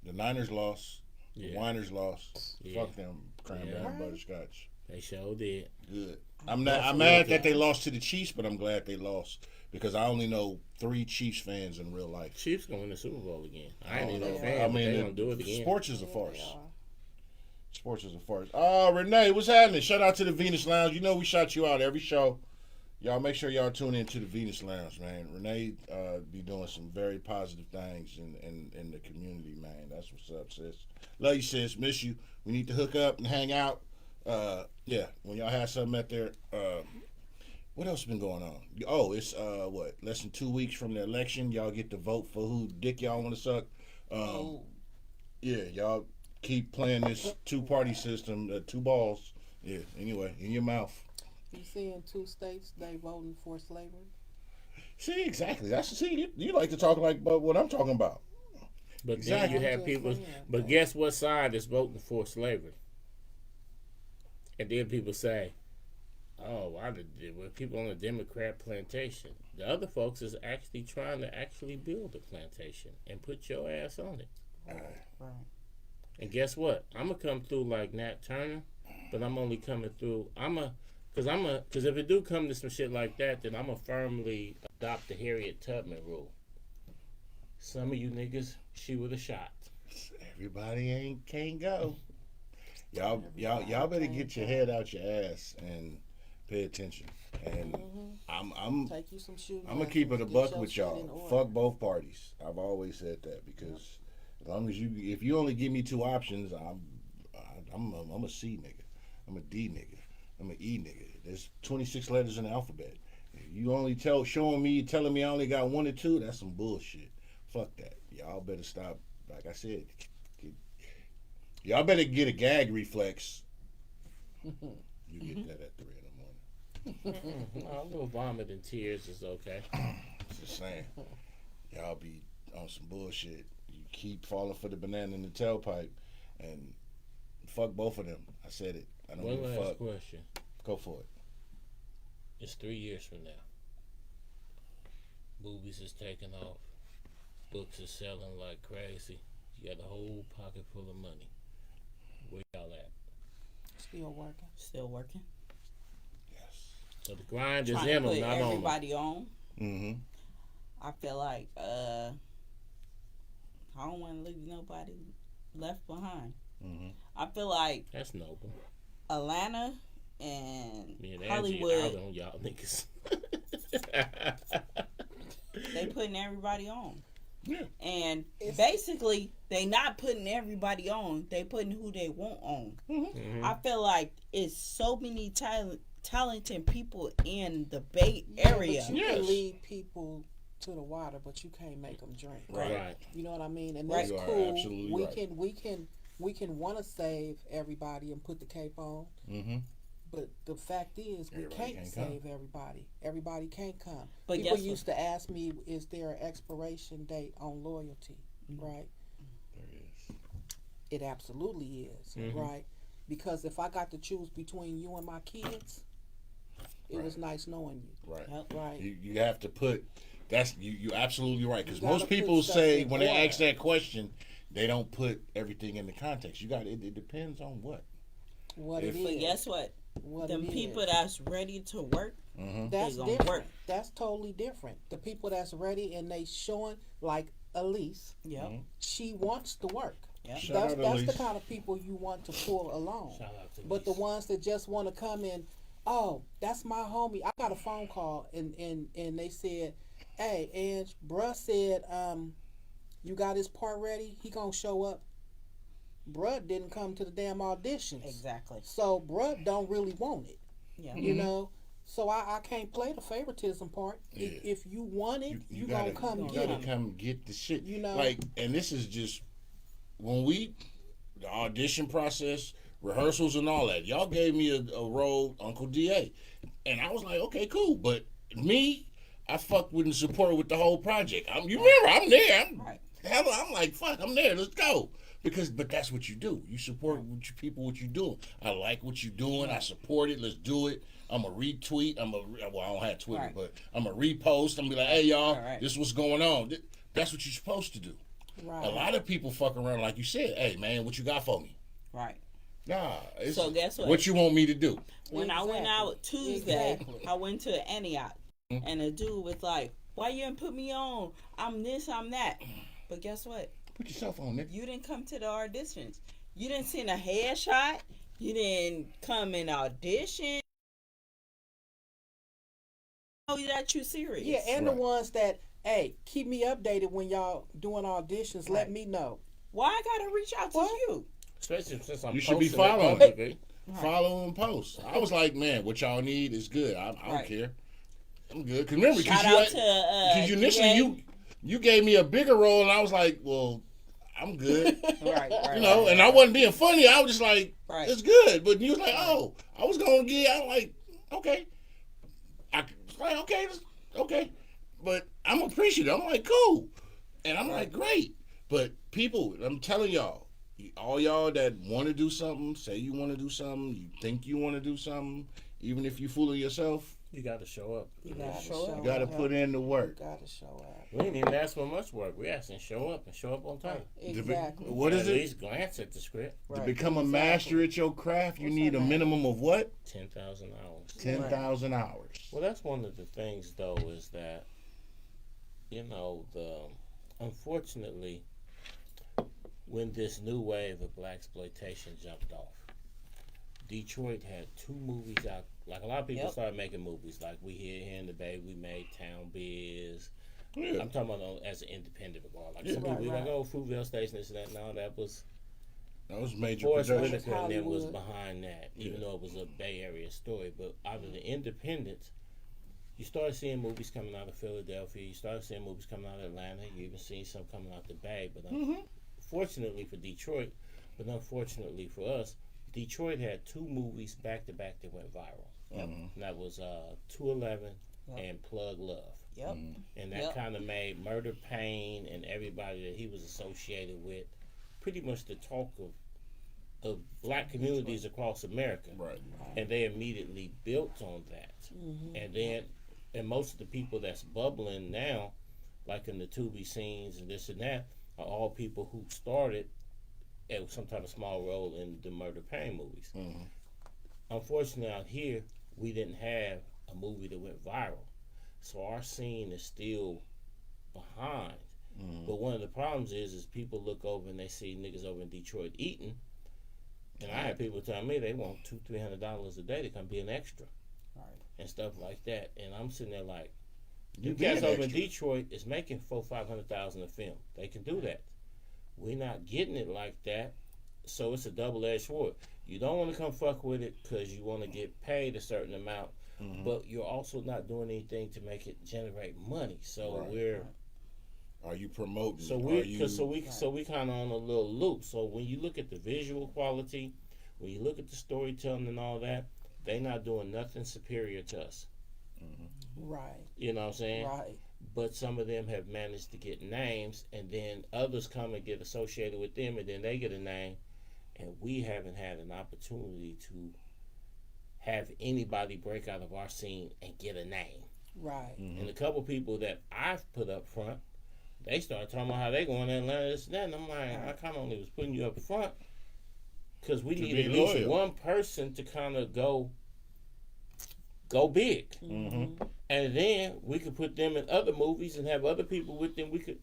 The Niners lost. The Yeah. Winers lost. Yeah. Fuck them cranberry and butterscotch. They sure did. Good. I'm mad that they lost to the Chiefs, but I'm glad they lost because I only know 3 Chiefs fans in real life. Chiefs gonna win the Super Bowl again. I ain't even Oh, no yeah. fan, I but mean, they gonna do it again. Sports is a farce. They are. Sports is a farce. Oh, Renee, what's happening? Shout out to the Venus Lounge. You know we shout you out every show. Y'all make sure y'all tune in to the Venus Lounge, man. Renee be doing some very positive things in the community, man. That's what's up, sis. Love you, sis. Miss you. We need to hook up and hang out. Yeah, when y'all have something out there. What else been going on? Oh, it's less than 2 weeks from the election. Y'all get to vote for who dick y'all want to suck. Yeah, y'all keep playing this 2-party system, 2 balls. Yeah, anyway, in your mouth. You see, in 2 states they voting for slavery. See, exactly. You like to talk like about what I'm talking about. But Exactly. then you have people. But guess what side is voting for slavery? And then people say, "Oh, why were people on the Democrat plantation?" The other folks is actually trying to actually build a plantation and put your ass on it. Right. And guess what? I'm gonna come through like Nat Turner, but I'm only coming through. Because if it do come to some shit like that, then I'm gonna firmly adopt the Harriet Tubman rule. Some of you niggas, she would have shot. Everybody can't go. Y'all better get your head out your ass and pay attention. And I'm Take you some shooting. gonna keep it a lessons, buck get with your shit in y'all. order. Fuck both parties. I've always said that because as long as if you only give me 2 options, I'm a C nigga. I'm a D nigga. I'm an E nigga. There's 26 letters in the alphabet. If you only telling me I only got 1 or 2, that's some bullshit. Fuck that. Y'all better stop. Like I said, y'all better get a gag reflex. You get that at 3 in the morning. No, a little vomit and tears is okay. Just saying. Y'all be on some bullshit. You keep falling for the banana in the tailpipe, and fuck both of them. I said it. I don't One give a last fuck. question. Go for it. It's 3 years from now. Movies is taking off. Books is selling like crazy. You got a whole pocket full of money. Where y'all at? Still working. Still working. Yes. So the grind is Trying in to them, put not on them. everybody on. Mm-hmm. I feel like I don't want to leave nobody left behind. Mm-hmm. I feel like That's noble. Atlanta and Me and Angie Hollywood, out on y'all niggas. they putting everybody on. Yeah. And basically, they not putting everybody on. They putting who they want on. Mm-hmm. I feel like it's so many talented people in the Bay Yeah, Area. but you Yes. can lead people to the water, but you can't make them drink. Right. You know what I mean? And Right. that's You are cool. absolutely right. We can want to save everybody and put the cape on, Mm-hmm. But the fact is, we Everybody can't can't save everybody. Everybody can't come. But People guess what? used to ask me, is there an expiration date on loyalty? Right? There is. It absolutely is. Right? Because if I got to choose between you and my kids, it was nice knowing you. Right. Yep. Right? You have to put. That's you absolutely right. Because You gotta most people put stuff say in when they order. ask that question, they don't put everything in the context. You got it depends on what. What If- it But is. guess what? What Them it people is. that's ready to work, That's they gonna different. work. That's totally different. The people that's ready and they showing, like Elise, yep, she wants to work. yep. Shout That's out the Elise. kind of people you want to pull along. Shout out to But the Lisa. ones that just want to come in, oh, that's my homie. I got a phone call and they said, hey, Ange, bruh said, you got his part ready? He gonna show up. Bruh didn't come to the damn auditions. Exactly. So bruh don't really want it. Yeah. You know? So I can't play the favoritism part. Yeah. If you want it, you gotta gonna come you get gotta it. come get the shit. You know? Like, and this is just when the audition process, rehearsals and all that. Y'all gave me a role, Uncle DA, and I was like, okay, cool. But me, I fucked with and supported with the whole project. You remember, I'm there. Right. I'm like, fuck, I'm there. Let's go. But that's what you do. You support what what you're doing. I like what you're doing. I support it. Let's do it. I'm a retweet. I don't have Twitter, Right. but I'm a repost. I'm be like, hey y'all, Right. this is what's going on. That's what you're supposed to do. Right. A lot of people fuck around like you said. Hey man, what you got for me? Right. Nah. It's, So guess what? What you want me to do? When I went Exactly. out Tuesday, Exactly. I went to Antioch, and a dude was like, "Why you didn't put me on? I'm this, I'm that." But guess what? Put yourself on, nigga. You didn't come to the auditions. You didn't send a headshot. You didn't come and audition. Know that you serious. Yeah, and Right. the ones that, hey, keep me updated when y'all doing auditions. Let Right. me know. Why I gotta reach out to What? you? Especially since I'm You should be posting it following. publicly. Follow and post. I was like, man, what y'all need is good. I don't Right. care. I'm good. Cause remember, Shout you, out to Because initially DA. you gave me a bigger role, and I was like, well, I'm good. Right, right. You know, right, and I wasn't being funny. I was just like, Right. it's good. But you was like, oh, I was going to get, I'm like, okay. I was like, okay. But I'm appreciative. I'm like, cool. And I'm like, great. But people, I'm telling y'all, all y'all that want to do something, say you want to do something, you think you want to do something, even if you fooling yourself, You got to show up. You gotta show up. you got to put in the work. Gotta show up. We didn't even ask for much work. We asked him to show up and show up on time. Exactly. What is At it? least glance at the script. To Right. become a Exactly. master at your craft, you What's need her a name? minimum of what? 10,000 hours. 10,000 hours. Well, that's one of the things, though, is that, you know, unfortunately, when this new wave of black exploitation jumped off, Detroit had 2 movies out. Like, a lot of people Yep. started making movies. Like, here in the Bay, we made Town Biz. Yeah. I'm talking about as an independent regard. Like, Yeah. some people be Right, like, right. oh, Fruitvale Station, this and that. No, that was That was major Forrest production. Whitaker and them was Hollywood. behind that, even Yeah. though it was a Bay Area story. But out of the independents, you started seeing movies coming out of Philadelphia. You started seeing movies coming out of Atlanta. You even seen some coming out the Bay. But fortunately for Detroit, but unfortunately for us, Detroit had 2 movies back to back that went viral. And that was 211 Yep. and Plug Love. Yep. And that Yep. kind of made Murder Pain and everybody that he was associated with pretty much the talk of black communities across America. Right. And they immediately built on that. And most of the people that's bubbling now, like in the Tubi scenes and this and that, are all people who started at some type of small role in the Murder Pain movies. Unfortunately, out here, we didn't have a movie that went viral. So our scene is still behind. But one of the problems is people look over and they see niggas over in Detroit eating. And I had people telling me they want $200-300 a day to come be an extra. Right. And stuff like that. And I'm sitting there like, You you be guys an over in extra. Detroit is making $400,000-500,000 a film. They can do that. We're not getting it like that. So it's a double-edged sword. You don't want to come fuck with it because you want to get paid a certain amount, but you're also not doing anything to make it generate money. So Right. we're Are you promoting? so Are we you, cause so we kind of on a little loop. So when you look at the visual quality, when you look at the storytelling and all that, they not doing nothing superior to us. Right. You know what I'm saying? Right. But some of them have managed to get names, and then others come and get associated with them, and then they get a name, and we haven't had an opportunity to have anybody break out of our scene and get a name. Right. And a couple people that I've put up front, they started talking about how they going to Atlanta, this and that, and I'm like, I kind of only was putting you up front because we need at least loyal. one person to kind of go big. And then we could put them in other movies and have other people with them. We could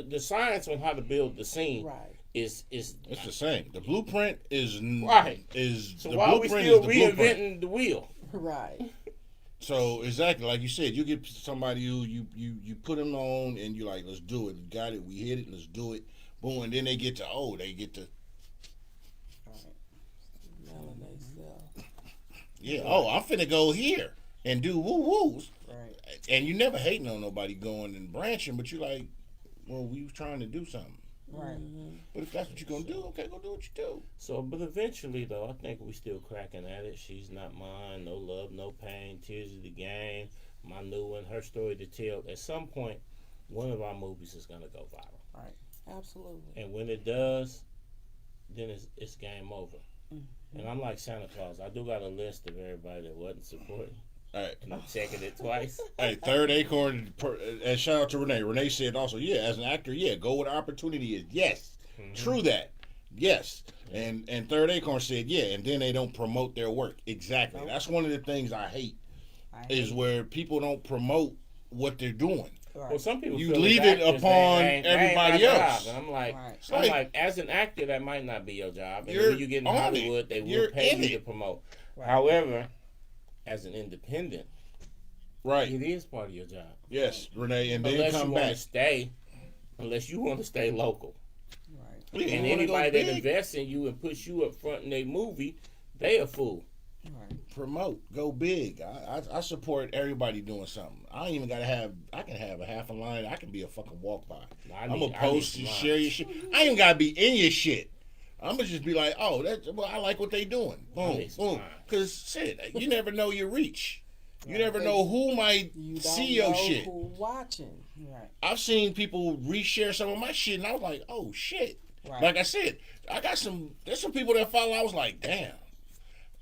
the science on how to build the scene Right. is It's the same. The blueprint is Right. Is so the why are we blueprint still is the blueprint. reinventing the wheel? Right. So exactly like you said, you get somebody who you put them on and you're like, let's do it. We got it. We hit it. Let's do it. Boom. And then they get to Smelling themselves. yeah. Oh, I'm finna go here and do woo woos. Right. And you never hating on nobody going and branching, but you like, well, we was trying to do something. Right. But if that's what you're gonna do, okay, go do what you do. So, but eventually, though, I think we still cracking at it. She's Not Mine, No Love, No Pain, Tears of the Game, my new one, Her Story to Tell. At some point, one of our movies is gonna go viral. Right. Absolutely. And when it does, then it's game over. And I'm like Santa Claus. I do got a list of everybody that wasn't supporting. All right. And I'm checking it twice. Hey, Third Acorn, and shout out to Renee. Renee said also, yeah, as an actor, yeah, go where the opportunity is. Yes, true that. Yes. And Third Acorn said, yeah, and then they don't promote their work. Exactly. That's one of the things I hate is where people don't promote what they're doing. Well, some people You feel leave as it actors, upon they ain't everybody my else. job. And I'm like, Right. as an actor, that might not be your job. And You're when you get in on Hollywood, it. they will You're pay in you to it. promote. Right. However, as an independent, Right. it is part of your job. Yes, Renee, and then Unless come you want back. to stay, local. Right. Yeah, And you wanna go anybody that big? invests in you and puts you up front in their movie, they a fool. Right. Promote, go big. I support everybody doing something. I ain't even gotta have. I can have a half a line. I can be a fucking walk by. I'm gonna post and share your shit. I ain't even gotta be in your shit. I'm gonna just be like, oh, I like what they doing. Boom, need some boom. lines. Cause shit, you never know your reach. You never know who might You don't see your know shit. who watching. Right. I've seen people reshare some of my shit, and I was like, oh shit. Right. Like I said, there's some people that follow. I was like, damn.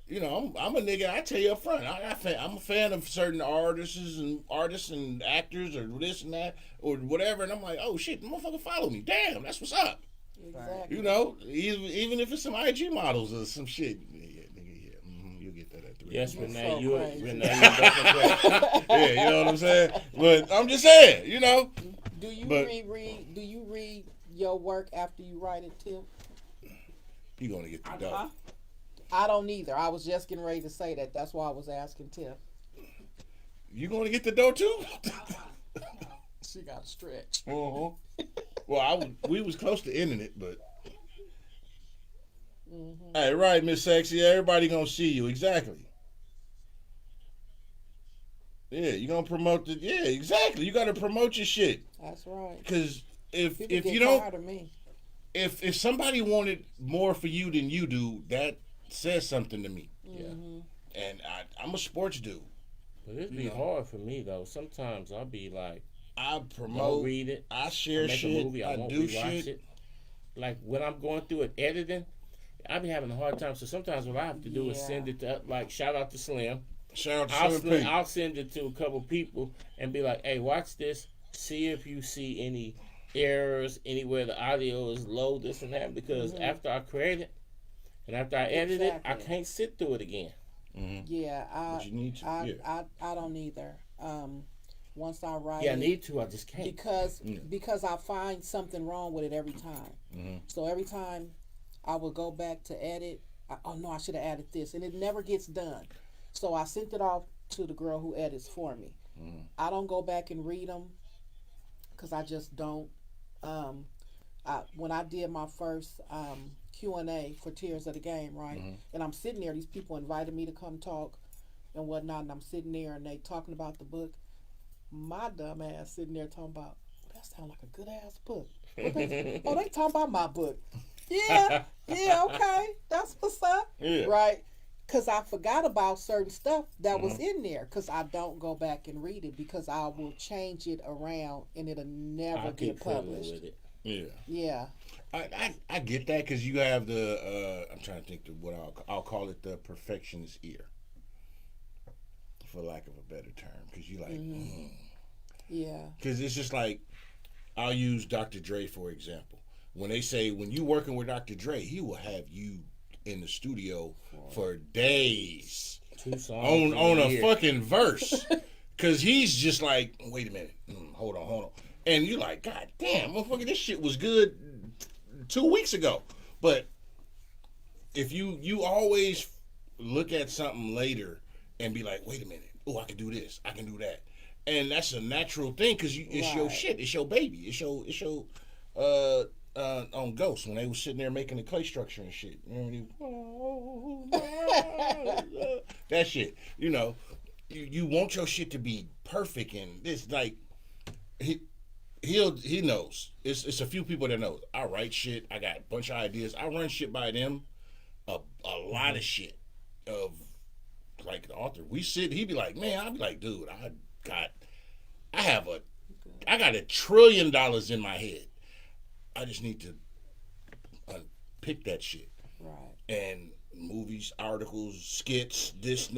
You know, I'm a nigga. I tell you up front, I'm a fan of certain artists and actors or this and that or whatever. And I'm like, oh shit, the motherfucker follow me. Damn, that's what's up. Exactly. You know, even if it's some IG models or some shit. Yeah, nigga, yeah, you'll get that at 3. Yes, You're Renee, so you're crazy. definitely Yeah, you know what I'm saying. But I'm just saying, you know. Do you But- reread? Do you read your work after you write it, Tim? You gonna get the dough. I don't either. I was just getting ready to say that. That's why I was asking Tim. You gonna get the dough too? She got to stretch. Uh-huh. Well, we was close to ending it, but. Hey, right, Miss Sexy. Everybody gonna see you. Exactly. Yeah, you gonna promote the. Yeah, exactly. You gotta promote your shit. That's right. Because if People if get you don't, tired of me. if somebody wanted more for you than you do, that says something to me. Yeah. And I'm a sports dude. But it'd be hard for me though. Sometimes I'll be like, I I'll promote. read it. I I share make shit. a movie. I won't do rewatch shit. it. Like when I'm going through it editing, I be having a hard time. So sometimes what I have to do is Yeah. send it to shout out to Slim. Shout out to I'll, Slim P. I'll send it to a couple people and be like, hey, watch this. See if you see any errors, anywhere the audio is low, this and that. Because after I create it and after I edit it, I Exactly. can't sit through it again. Yeah, But you need to. I don't either. Once I write Yeah, I it, need to. I just can't. because I find something wrong with it every time. So every time I would go back to edit, oh no, I should have added this, and it never gets done. So I sent it off to the girl who edits for me. I don't go back and read them because I just don't. When I did my first Q&A for Tears of the Game, right, and I'm sitting there, these people invited me to come talk and whatnot, and I'm sitting there and they talking about the book. My dumb ass sitting there talking about, that sounds like a good ass book. They talking about my book. Yeah, okay, that's what's up, Yeah. right? because I forgot about certain stuff that was in there because I don't go back and read it because I will change it around and it'll never get published. With it. Yeah. Yeah. I get that because you have the I'm trying to think of what I'll call it, the perfectionist ear, for lack of a better term, because you like Yeah. because it's just like, I'll use Dr. Dre for example. When they say when you working with Dr. Dre, he will have you in the studio for days 2 songs on a fucking verse, because he's just like, wait a minute, hold on, and you're like, God damn, motherfucker, this shit was good 2 weeks ago. But if you always look at something later and be like, wait a minute, oh, I can do this, I can do that, and that's a natural thing because it's your shit, it's your baby, it's your on Ghost when they was sitting there making the clay structure and shit. You know, that shit. You know, you want your shit to be perfect, and this like he knows. It's a few people that know. I write shit. I got a bunch of ideas. I run shit by them. A lot of shit of like the author. We sit. He'd be like, man. I'd be like, dude. I got $1 trillion in my head. I just need to pick that shit. Right. And movies, articles, skits, this,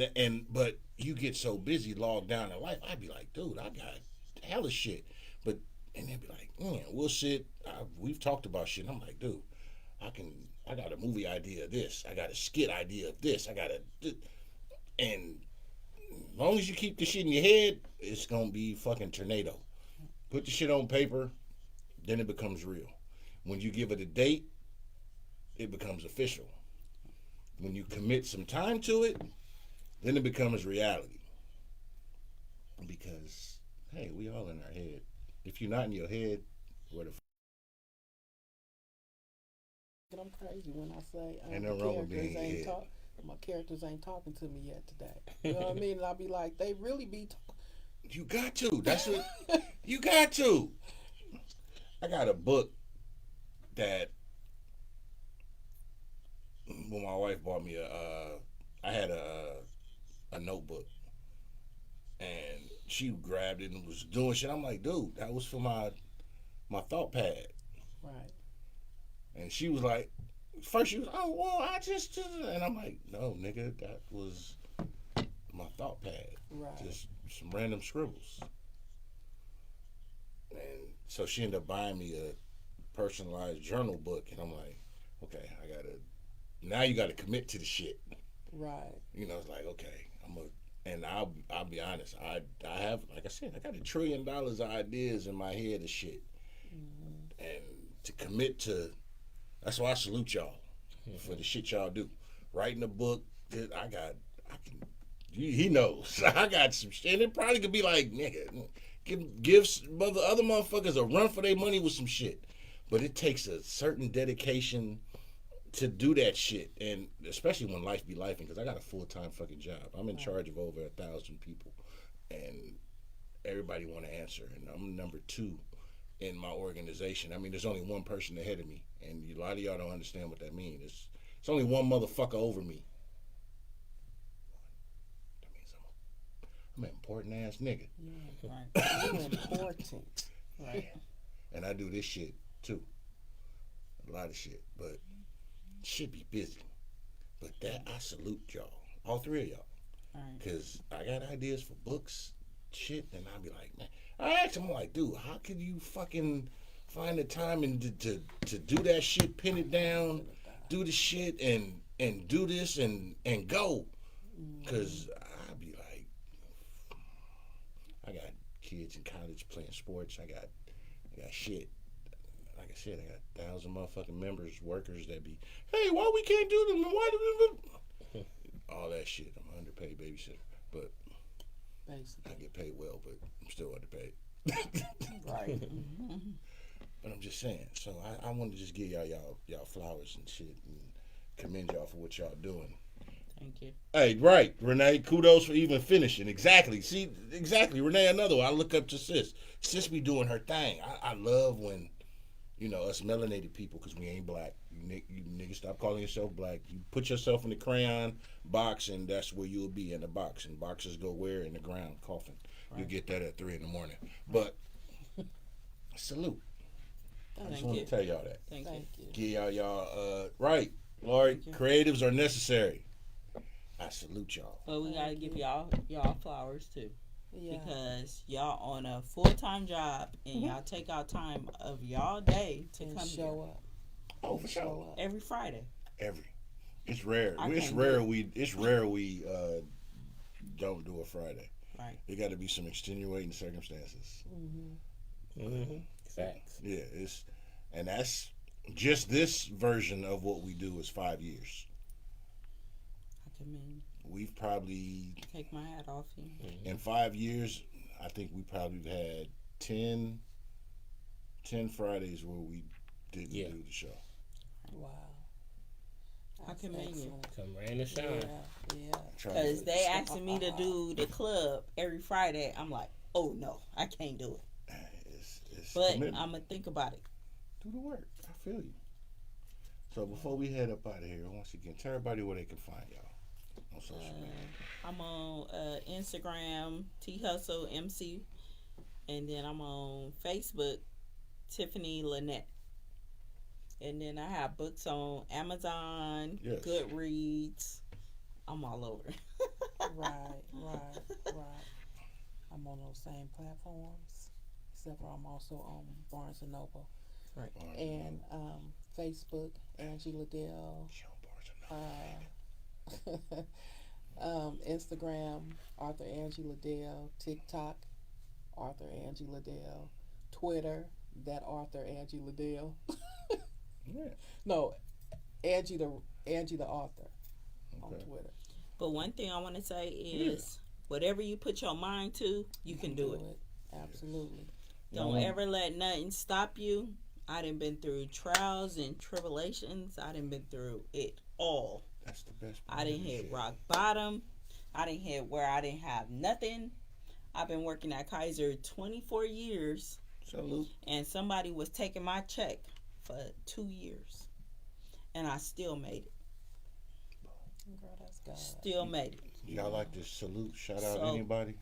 but you get so busy, logged down in life. I'd be like, dude, I got hella shit. And they'd be like, we'll sit. We've talked about shit. And I'm like, dude, I got a movie idea of this. I got a skit idea of this. And as long as you keep the shit in your head, it's going to be fucking tornado. Put the shit on paper, then it becomes real. When you give it a date, it becomes official. When you commit some time to it, then it becomes reality. Because, hey, we all in our head. If you're not in your head, where the I'm crazy when I say ain't no wrong with being in your head. My characters ain't talking to me yet today. You know what I mean? And I'll be like, they really be talking. You got to. That's what you got to. I got a book that when my wife bought me I had a notebook, and she grabbed it and was doing shit. I'm like, dude, that was for my thought pad. Right. And she was like, first she was, oh, well, I just, and I'm like, no, nigga, that was my thought pad. Right. Just some random scribbles. And so she ended up buying me a personalized journal book, and I'm like, okay, now you gotta commit to the shit. Right. You know, it's like, okay, and I'll be honest, I have, like I said, I got $1 trillion of ideas in my head of shit. Mm-hmm. And to commit to, that's why I salute y'all for the shit y'all do. Writing a book, he knows. I got some shit, and it probably could be like, nigga, give other motherfuckers a run for their money with some shit. But it takes a certain dedication to do that shit, and especially when life be lifing, because I got a full-time fucking job. I'm in charge of over 1,000 people, and everybody want to answer, and I'm number 2 in my organization. I mean, there's only one person ahead of me, and a lot of y'all don't understand what that means. It's only one motherfucker over me. That means I'm an important ass nigga. Yeah, right. You're important. Right. And I do this shit too. A lot of shit, but should be busy. But that, I salute y'all, all 3 of y'all, because I got ideas for books, shit, and I'll be like, man, I asked him, like, dude, how can you fucking find the time and to do that shit, pin it down, do the shit, and do this and go, because I'll be like, I got kids in college playing sports, I got shit. Like I said, I got 1,000 motherfucking members, workers that be, hey, why we can't do them? Why do we? All that shit. I'm an underpaid babysitter, but Basically. I get paid well, but I'm still underpaid. Right. But I'm just saying. So I want to just give y'all flowers and shit, and commend y'all for what y'all doing. Thank you. Hey, right, Renee. Kudos for even finishing. Exactly. See, exactly. Renee, another one. I look up to Sis. Sis be doing her thing. I love when you know, us melanated people, because we ain't black. You niggas stop calling yourself black. You put yourself in the crayon box, and that's where you'll be, in the box. And boxes go where? In the ground, coffin. Right. You get that at 3 a.m. But salute. I just want to tell y'all that. Thank you. Give y'all right, Lori. Creatives are necessary. I salute y'all. But we gotta give y'all flowers too. Yeah. Because y'all on a full-time job and y'all take out time of y'all day to come show up. Oh, for sure. Every Friday. It's rare. It's rare we don't do a Friday. Right. There got to be some extenuating circumstances. Facts. Yeah, and that's just this version of what we do is 5 years. I commend you. We've probably take my hat off you. In 5 years, I think we probably had 10 Fridays where we didn't do the show. Wow. I commend you. Come rain or shine. Yeah. Because they asking me to do the club every Friday. I'm like, oh no, I can't do it. But I'm going to think about it. Do the work. I feel you. So before we head up out of here, once again, tell everybody where they can find y'all on social media. I'm on Instagram, THustleMC. And then I'm on Facebook, Tiffany Lynette. And then I have books on Amazon, Goodreads. I'm all over. Right. I'm on those same platforms, except for I'm also on Barnes & Noble. Right. And Facebook, Angie Liddell. Instagram, Arthur Angie Liddell. TikTok, Arthur Angie Liddell. Twitter, that Arthur Angie Liddell. No, Angie the author on Twitter. But one thing I want to say is, whatever you put your mind to, you can do it. Absolutely. Don't ever let nothing stop you. I done been through trials and tribulations. I done been through it all. That's the best. I done hit rock bottom. I done hit where I didn't have nothing. I've been working at Kaiser 24 years. Salute. And somebody was taking my check for 2 years. And I still made it. Girl, that's God. Still made it. Y'all like to salute, shout out anybody?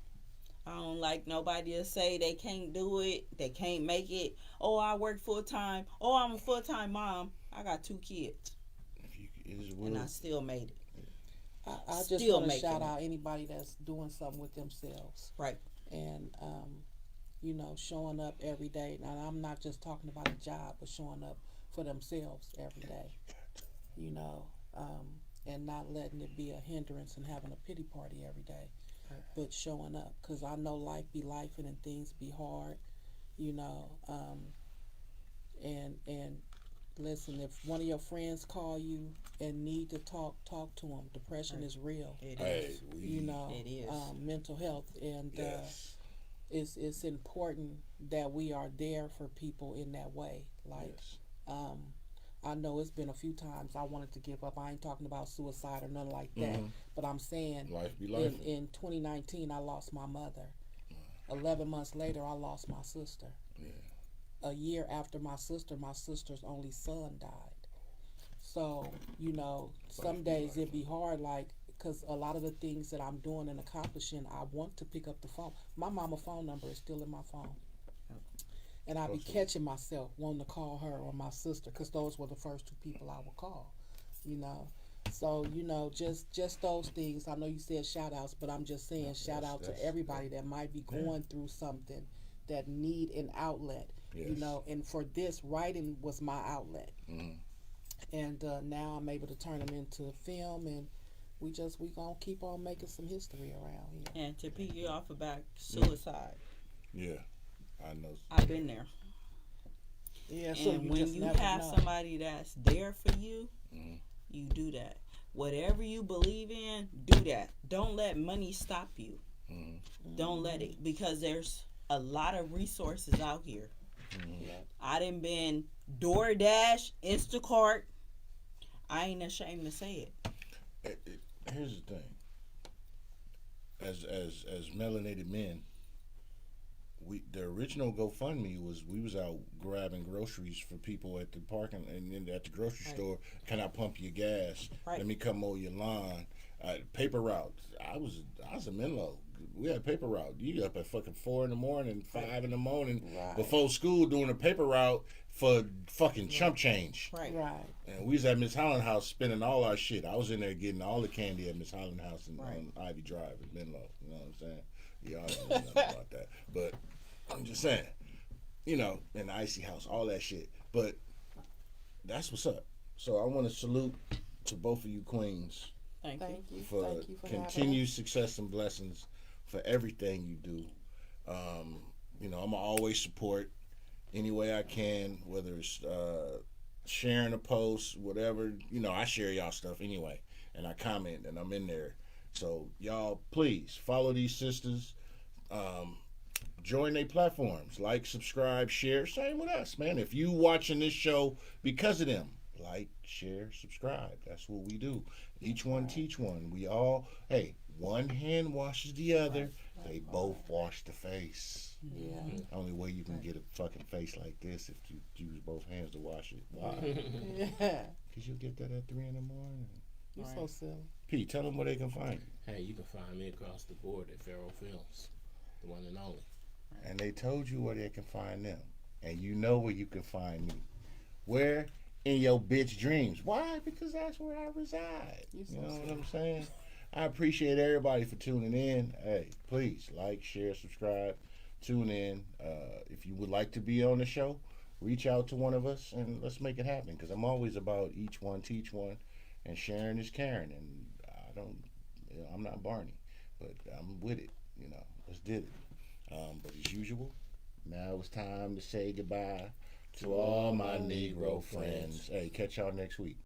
I don't like nobody to say they can't do it, they can't make it. Oh, I work full time. Oh, I'm a full time mom. I got 2 kids. And I still made it. I just want to shout out anybody that's doing something with themselves. Right. And, showing up every day. Now, I'm not just talking about a job, but showing up for themselves every day. And not letting it be a hindrance and having a pity party every day. Right. But showing up. Because I know life be lifing and things be hard. And listen, if one of your friends call you and need to talk to them. Depression is real. It is. It is. Mental health. And it's important that we are there for people in that way. I know it's been a few times I wanted to give up. I ain't talking about suicide or nothing like that. But I'm saying life be life. In 2019, I lost my mother. 11 months later, I lost my sister. A year after my sister's only son died. So, some days it'd be hard, because a lot of the things that I'm doing and accomplishing, I want to pick up the phone. My mama phone number is still in my phone. And I be catching myself wanting to call her or my sister, because those were the first 2 people I would call, So, just those things. I know you said shout outs, but I'm just saying shout out to everybody that might be going through something that need an outlet, and for this, writing was my outlet. And now I'm able to turn them into film, and we gonna keep on making some history around here. And to piggy off about suicide. Yeah. I know. I've been there. Yeah, and when you have somebody that's there for you, you do that. Whatever you believe in, do that. Don't let money stop you. Don't let it, because there's a lot of resources out here. I done been DoorDash, Instacart. I ain't ashamed to say it. Here's the thing. As melanated men, the original GoFundMe was we was out grabbing groceries for people at the parking and then at the grocery store. Can I pump your gas? Right. Let me come mow your lawn. Paper route. I was in Menlo. We had paper route. You up at fucking 4 a.m, 5 a.m, Right. before school doing a paper route for fucking chump change. Right. Right. And we was at Miss Holland House spending all our shit. I was in there getting all the candy at Miss Holland House on Ivy Drive in Menlo. You know what I'm saying? Y'all don't know nothing about that. But I'm just saying, you know, in the Icy House, all that shit. But that's what's up. So I want to salute to both of you queens Thank you. for Thank you for continued success and blessings for everything you do. You know, I'm going to always support any way I can, whether it's sharing a post, whatever. You know, I share y'all stuff anyway, and I comment, and I'm in there. So, y'all, please follow these sisters. Join their platforms. Like, subscribe, share. Same with us, man. If you watching this show because of them, like, share, subscribe. That's what we do. Each one teach one. We all, hey, one hand washes the other. They both wash the face. Yeah. Only way you can get a fucking face like this if you use both hands to wash it. Why? Yeah. Because you'll get that at 3 a.m. You're so silly. Pete, tell them where they can find you. Hey, you can find me across the board at Pharaoh Films, the one and only. And they told you where they can find them. And you know where you can find me. Where? In your bitch dreams. Why? Because that's where I reside. You know what I'm saying? I appreciate everybody for tuning in. Hey, please like, share, subscribe, tune in. If you would like to be on the show, reach out to one of us and let's make it happen. Because I'm always about each one teach one, and sharing is caring. And I'm not Barney, but I'm with it. You know, let's did it. But as usual, now it's time to say goodbye to all my Negro friends. Hey, catch y'all next week.